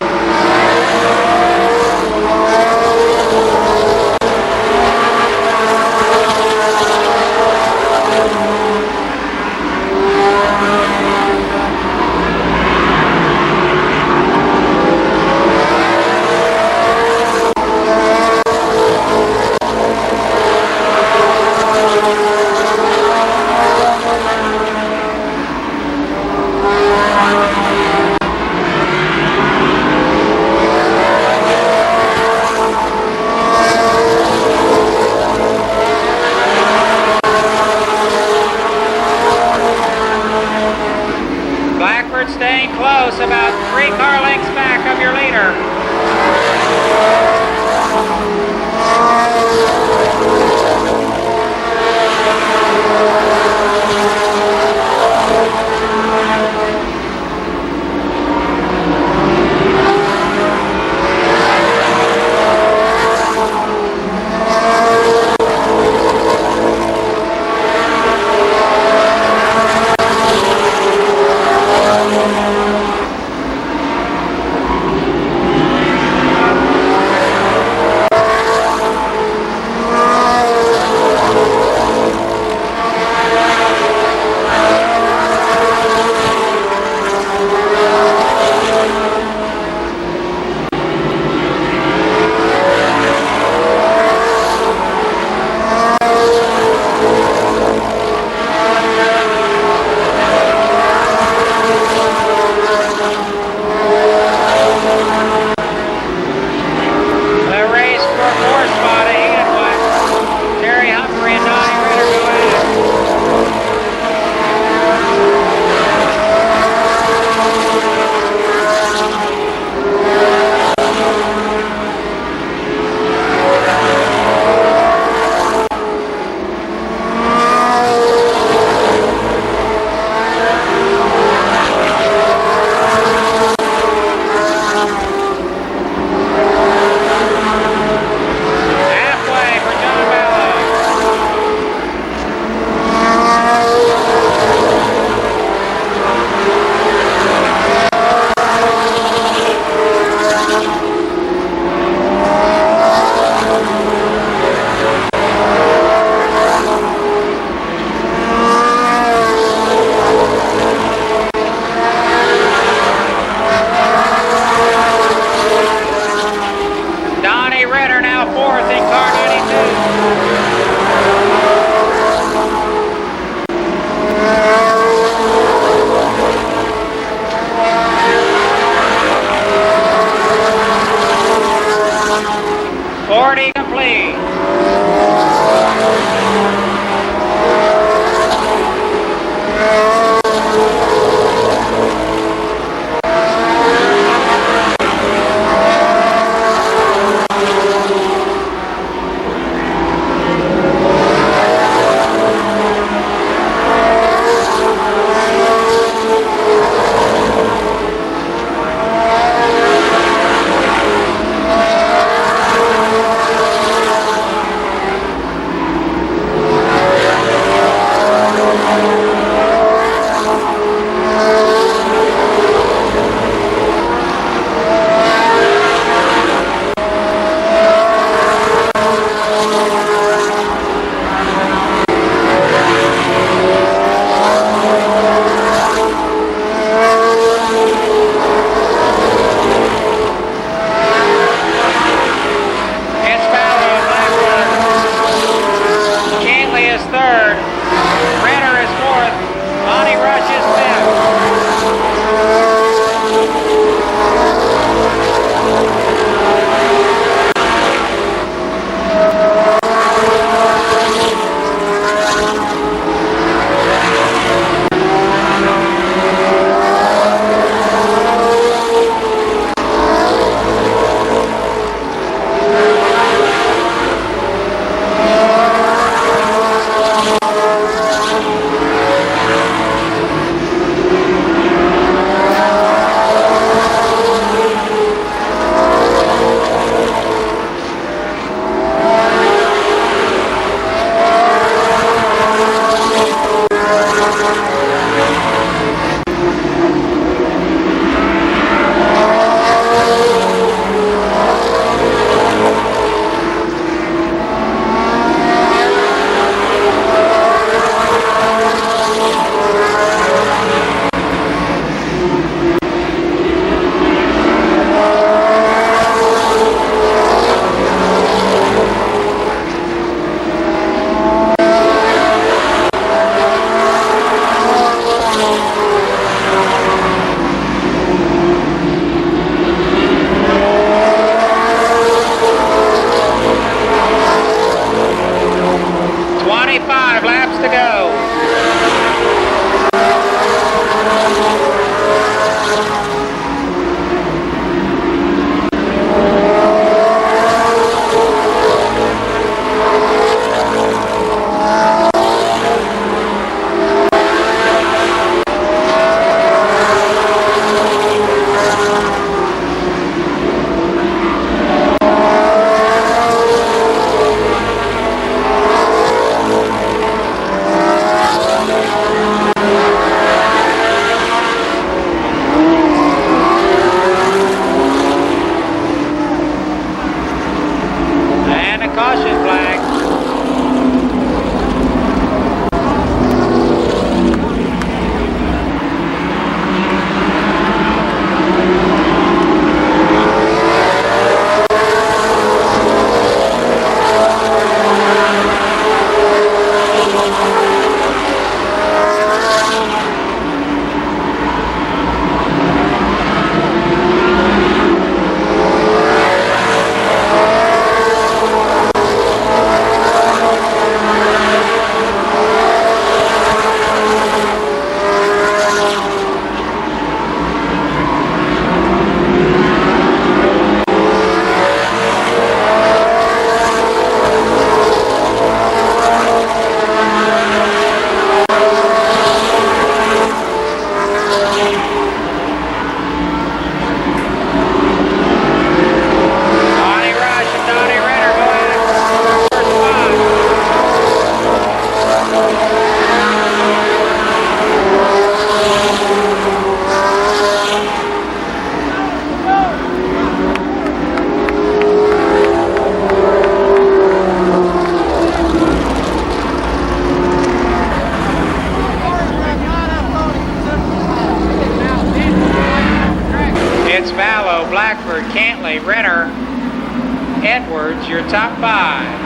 Staying close, about 3 car lengths back of your leader. 25 laps to go. And a caution flag. Donnie Rush and Donnie Renner go at it for first spot. It's Vallow, Blackford, Cantley, Renner, Edwards, your top five.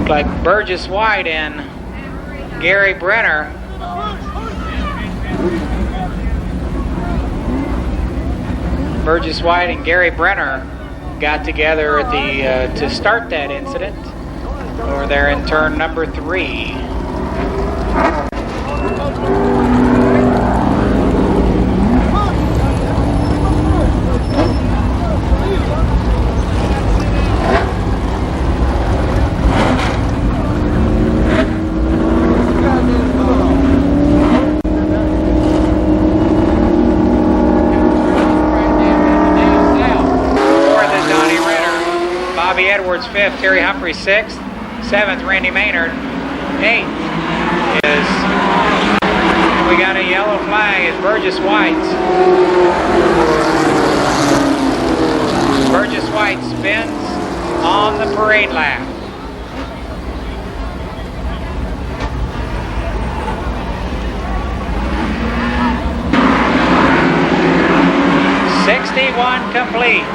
Like Burgess White and Gary Brenner. Burgess White and Gary Brenner got together at the to start that incident, or they're in turn number 3. 5th, Terry Humphrey 6th. 7th, Randy Maynard. 8th is, we got a yellow flag, is Burgess White. Burgess White spins on the parade lap. '61 complete.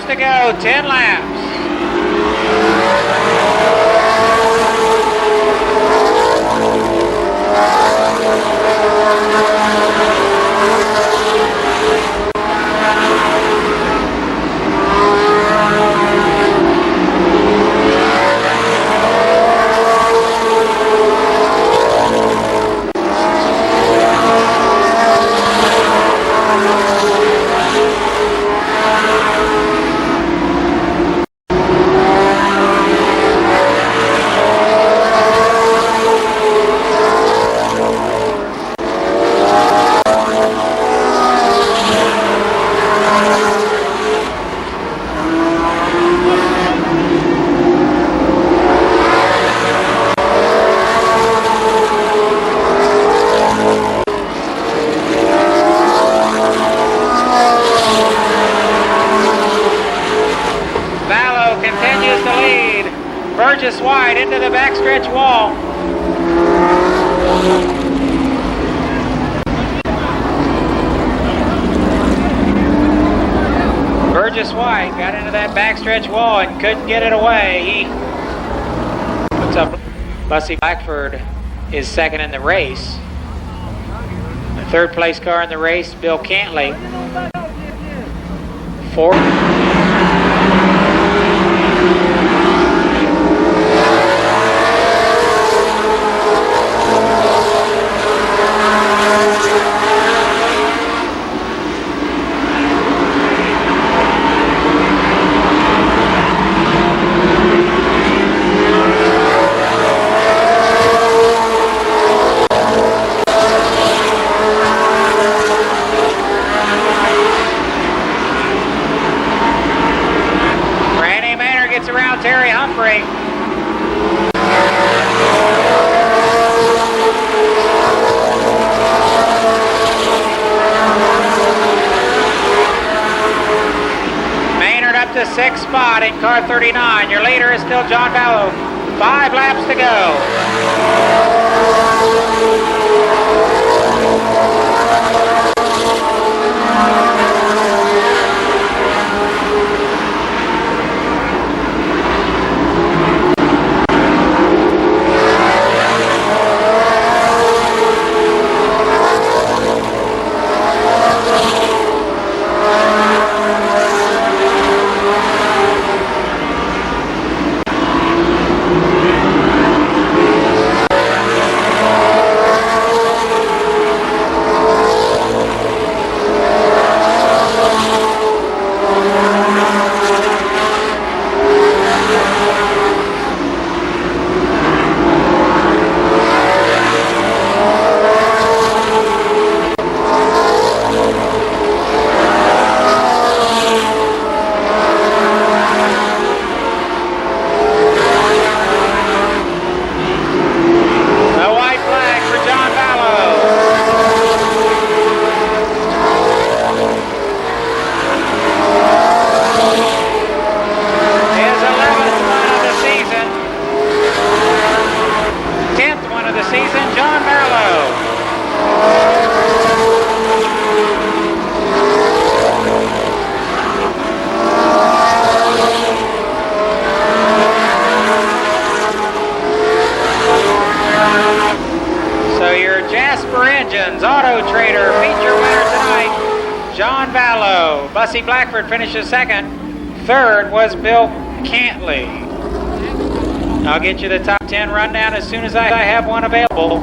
To go, 10 laps. Continues to lead. Burgess White into the backstretch wall. Burgess White got into that backstretch wall and couldn't get it away. He puts up. Bussy Blackford is second in the race. The third place car in the race, Bill Cantley. Fourth. Around Terry Humphrey. Maynard up to 6th spot in car 39. Your leader is still John Ballow. 5 laps to go. Engines Auto Trader feature winner tonight, John Vallow. Bussy Blackford finishes second. Third was Bill Cantley. I'll get you the top 10 rundown as soon as I have one available.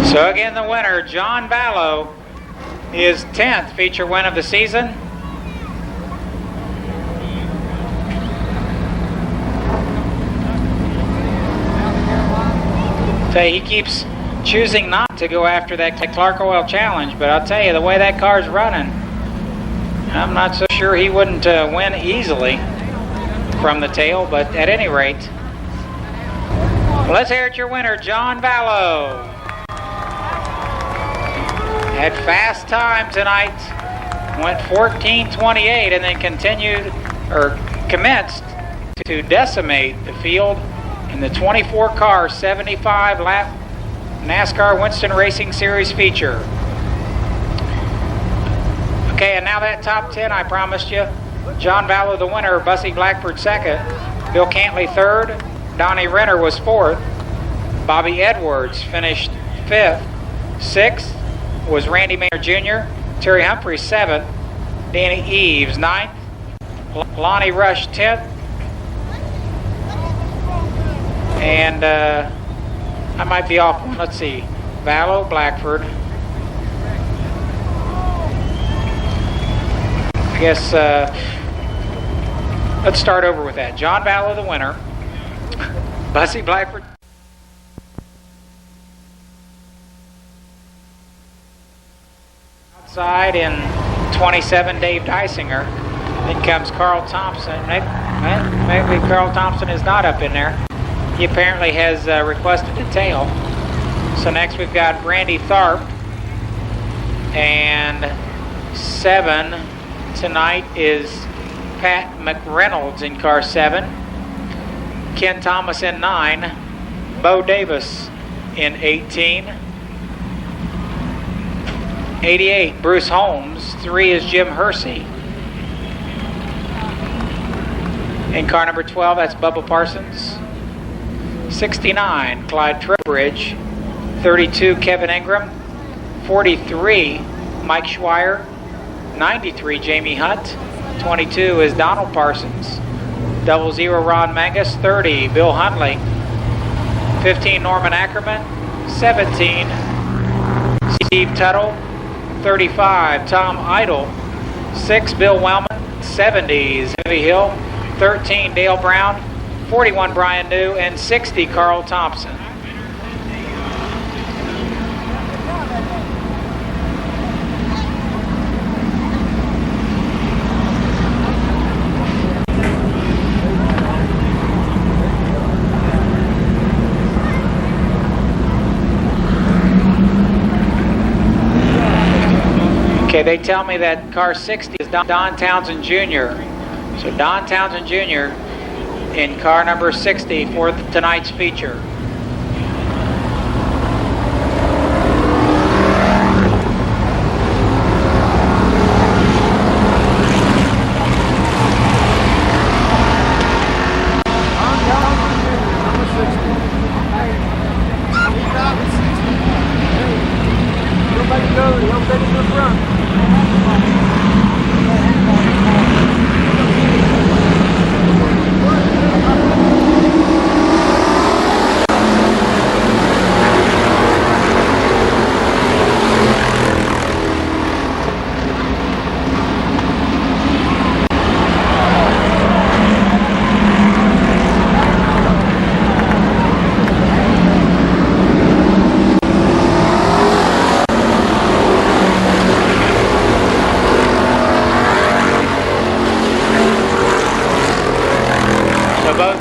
So again, the winner, John Vallow, his 10th feature win of the season. He keeps choosing not to go after that Clark Oil Challenge, but I'll tell you, the way that car's running, I'm not so sure he wouldn't win easily from the tail, but at any rate, let's hear it, your winner, John Vallow. Had fast time tonight, went 14:28 and then commenced to decimate the field in the 24-car 75-lap NASCAR Winston Racing Series feature. Okay, and now that top 10 I promised you. John Vallow the winner, Bussy Blackford second, Bill Cantley third, Donnie Renner was fourth, Bobby Edwards finished fifth, sixth was Randy Maynard Jr., Terry Humphreys 7th, Danny Eves 9th, Lonnie Rush 10th, and I might be off one. Let's see, Vallow, Blackford. I guess let's start over with that. John Vallow the winner, Bussy Blackford. Outside in 27, Dave Dysinger. Then comes Carl Thompson. Maybe Carl Thompson is not up in there. He apparently has requested a tail. So next we've got Randy Tharp. And 7 tonight is Pat McReynolds in car 7. Ken Thomas in 9. Bo Davis in 18. 88, Bruce Holmes. 3 is Jim Hersey. In car number 12, that's Bubba Parsons. 69, Clyde Trowbridge. 32, Kevin Ingram. 43, Mike Schweier. 93, Jamie Hunt. 22 is Donald Parsons. 00, Ron Mangus. 30, Bill Huntley. 15, Norman Ackerman. 17, Steve Tuttle. 35, Tom Idle. 6, Bill Wellman. 70 is Heavy Hill. 13, Dale Brown. 41, Brian New. And 60, Carl Thompson. Okay, they tell me that car 60 is Don Townsend Jr. So Don Townsend Jr. in car number 60 for tonight's feature.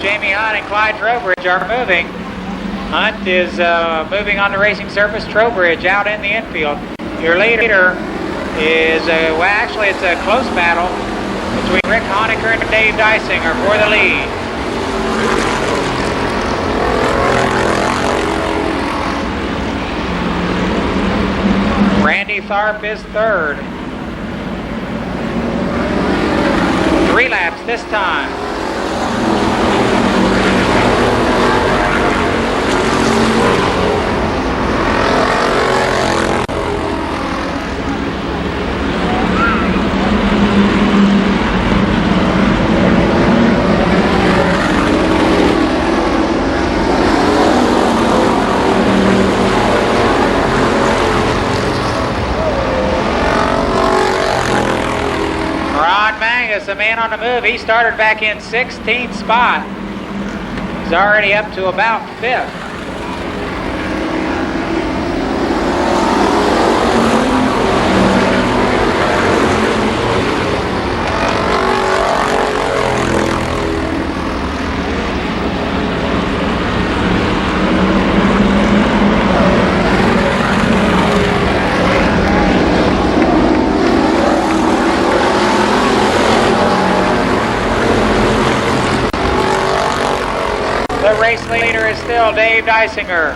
Jamie Hunt and Clyde Trowbridge are moving. Hunt is moving on the racing surface. Trowbridge out in the infield. Your leader is, well, actually it's a close battle between Rick Honecker and Dave Dysinger for the lead. Randy Tharp is third. 3 laps this time. The man on the move, he started back in 16th spot. He's already up to about 5th. The race leader is still Dave Dysinger.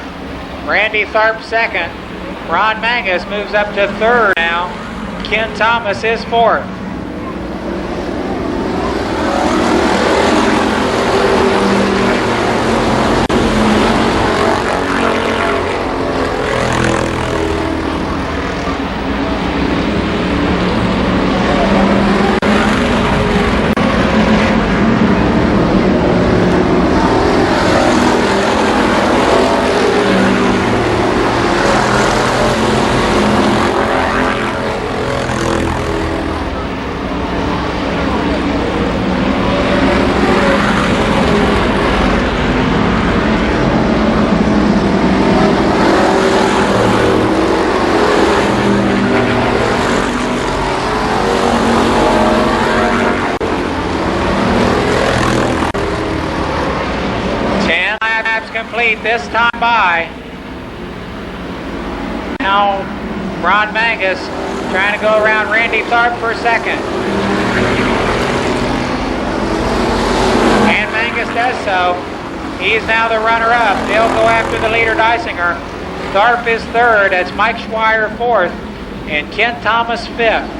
Randy Tharp second. Ron Mangus moves up to third now. Ken Thomas is fourth. Complete this time by. Now Ron Mangus trying to go around Randy Tharp for second. And Mangus does so. He's now the runner-up. They'll go after the leader, Dysinger. Tharp is third. That's Mike Schweier fourth. And Ken Thomas fifth.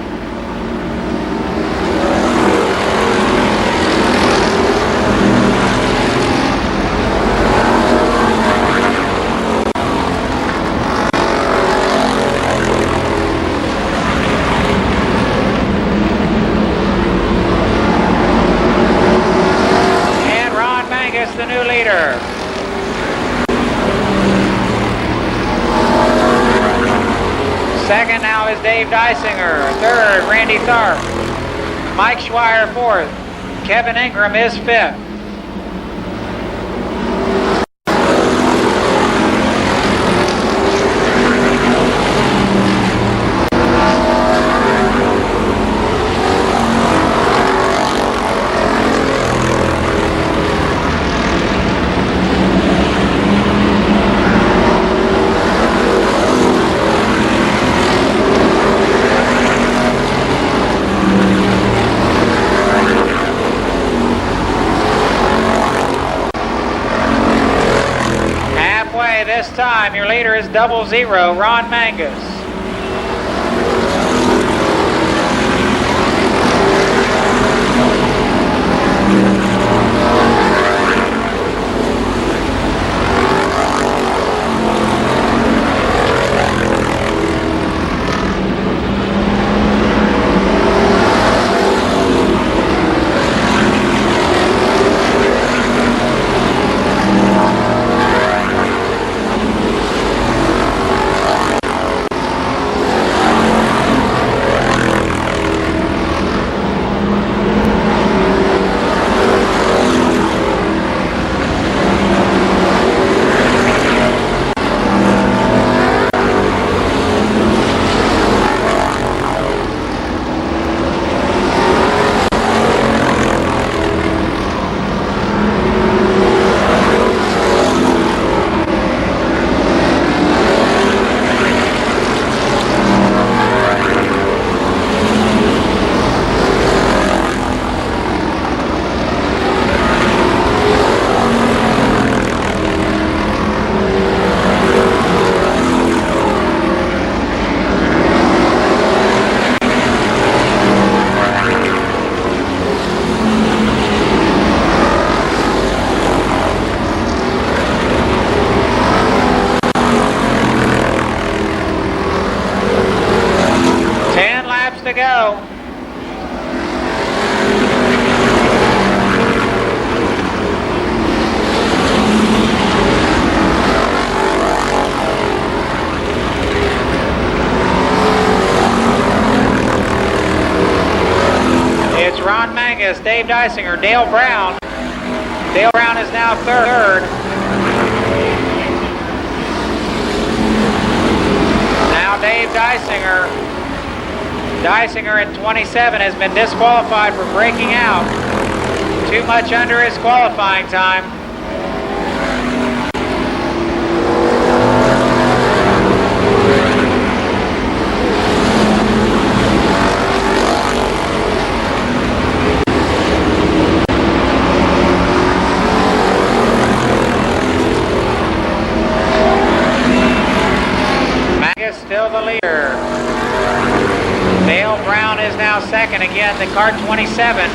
The new leader. Second now is Dave Dysinger. Third, Randy Tharp. Mike Schweier fourth. Kevin Ingram is fifth. This time, your leader is 00, Ron Mangus. Mangus, Dave Dysinger, Dale Brown. Dale Brown is now third. Now Dave Dysinger. Dysinger at 27 has been disqualified for breaking out. Too much under his qualifying time. Mangus still the leader. Dale Brown is now second. Again, the car 27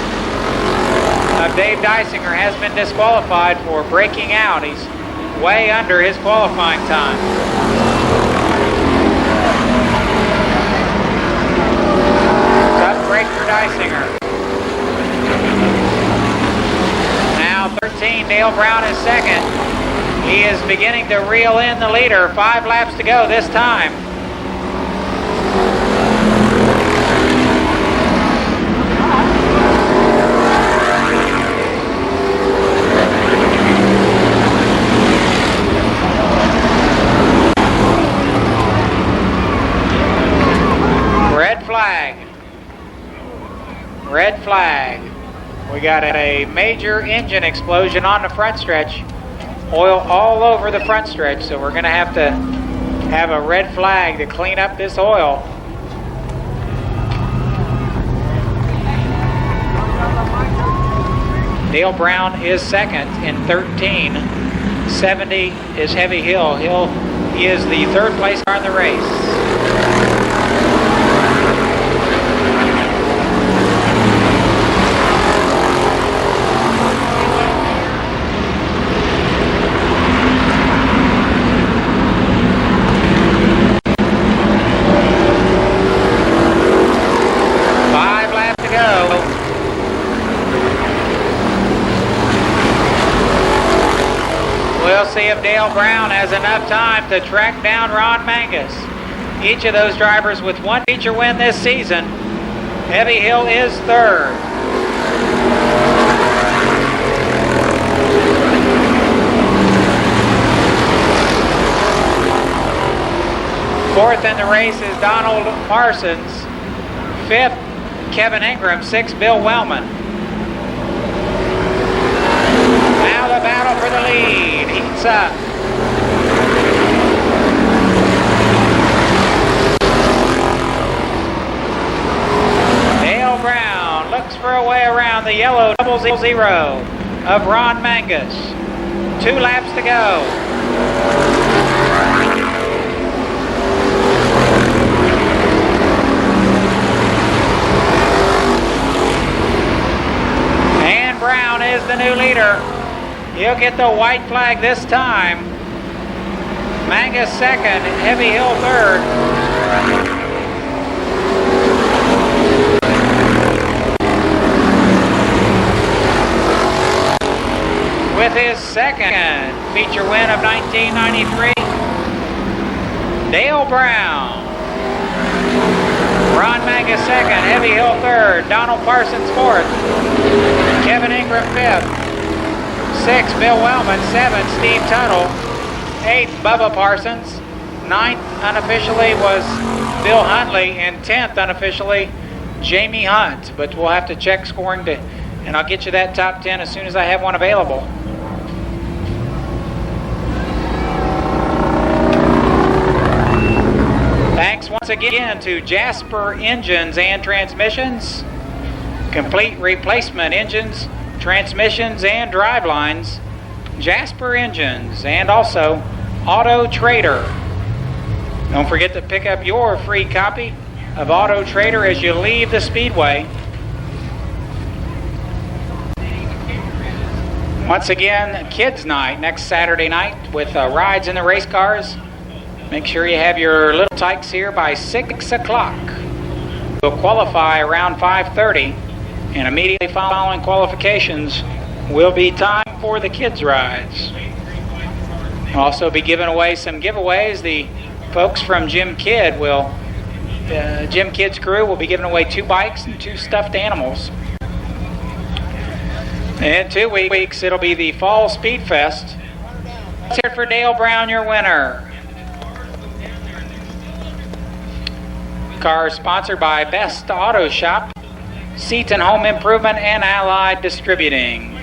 of Dave Dysinger has been disqualified for breaking out. He's way under his qualifying time. Tough break for Dysinger. Now 13, Dale Brown is second. He is beginning to reel in the leader. 5 laps to go this time. Red flag. We got a major engine explosion on the front stretch. Oil all over the front stretch, so we're going to have a red flag to clean up this oil. Dale Brown is second in 13. 70 is Heavy Hill. He is the third place car in the race. We'll see if Dale Brown has enough time to track down Ron Mangus. Each of those drivers with one feature win this season. Heavy Hill is third. Fourth in the race is Donald Parsons. Fifth, Kevin Ingram. Sixth, Bill Wellman. Now the battle for the lead heats up. Dale Brown looks for a way around the yellow 000 of Ron Mangus. 2 laps to go. And Brown is the new leader. He'll get the white flag this time. Mangus second, Heavy Hill third. With his second feature win of 1993, Dale Brown. Ron Mangus second, Heavy Hill third, Donald Parsons fourth, Kevin Ingram fifth. 6th, Bill Wellman. 7th, Steve Tuttle. 8th, Bubba Parsons. 9th, unofficially, was Bill Huntley. And 10th, unofficially, Jamie Hunt. But we'll have to check scoring, and I'll get you that top 10 as soon as I have one available. Thanks once again to Jasper Engines and Transmissions. Complete replacement engines, transmissions, and drivelines. Jasper Engines, and also Auto Trader. Don't forget to pick up your free copy of Auto Trader as you leave the Speedway. Once again, Kids Night next Saturday night with rides in the race cars. Make sure you have your little tykes here by 6 o'clock. We'll qualify around 5:30. And immediately following qualifications will be time for the kids' rides. We'll also be giving away some giveaways. The folks from Jim Kidd Jim Kidd's crew will be giving away 2 bikes and 2 stuffed animals. In 2 weeks, it'll be the Fall Speed Fest. Let's hear it for Dale Brown, your winner. Car sponsored by Best Auto Shop, Seats and Home Improvement, and Allied Distributing.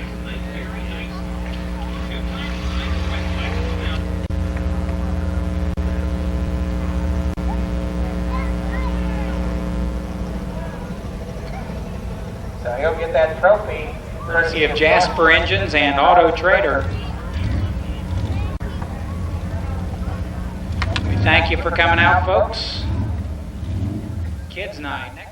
So he'll get that trophy courtesy of Jasper Engines and Auto Trader. We thank you for coming out, folks. Kids Night.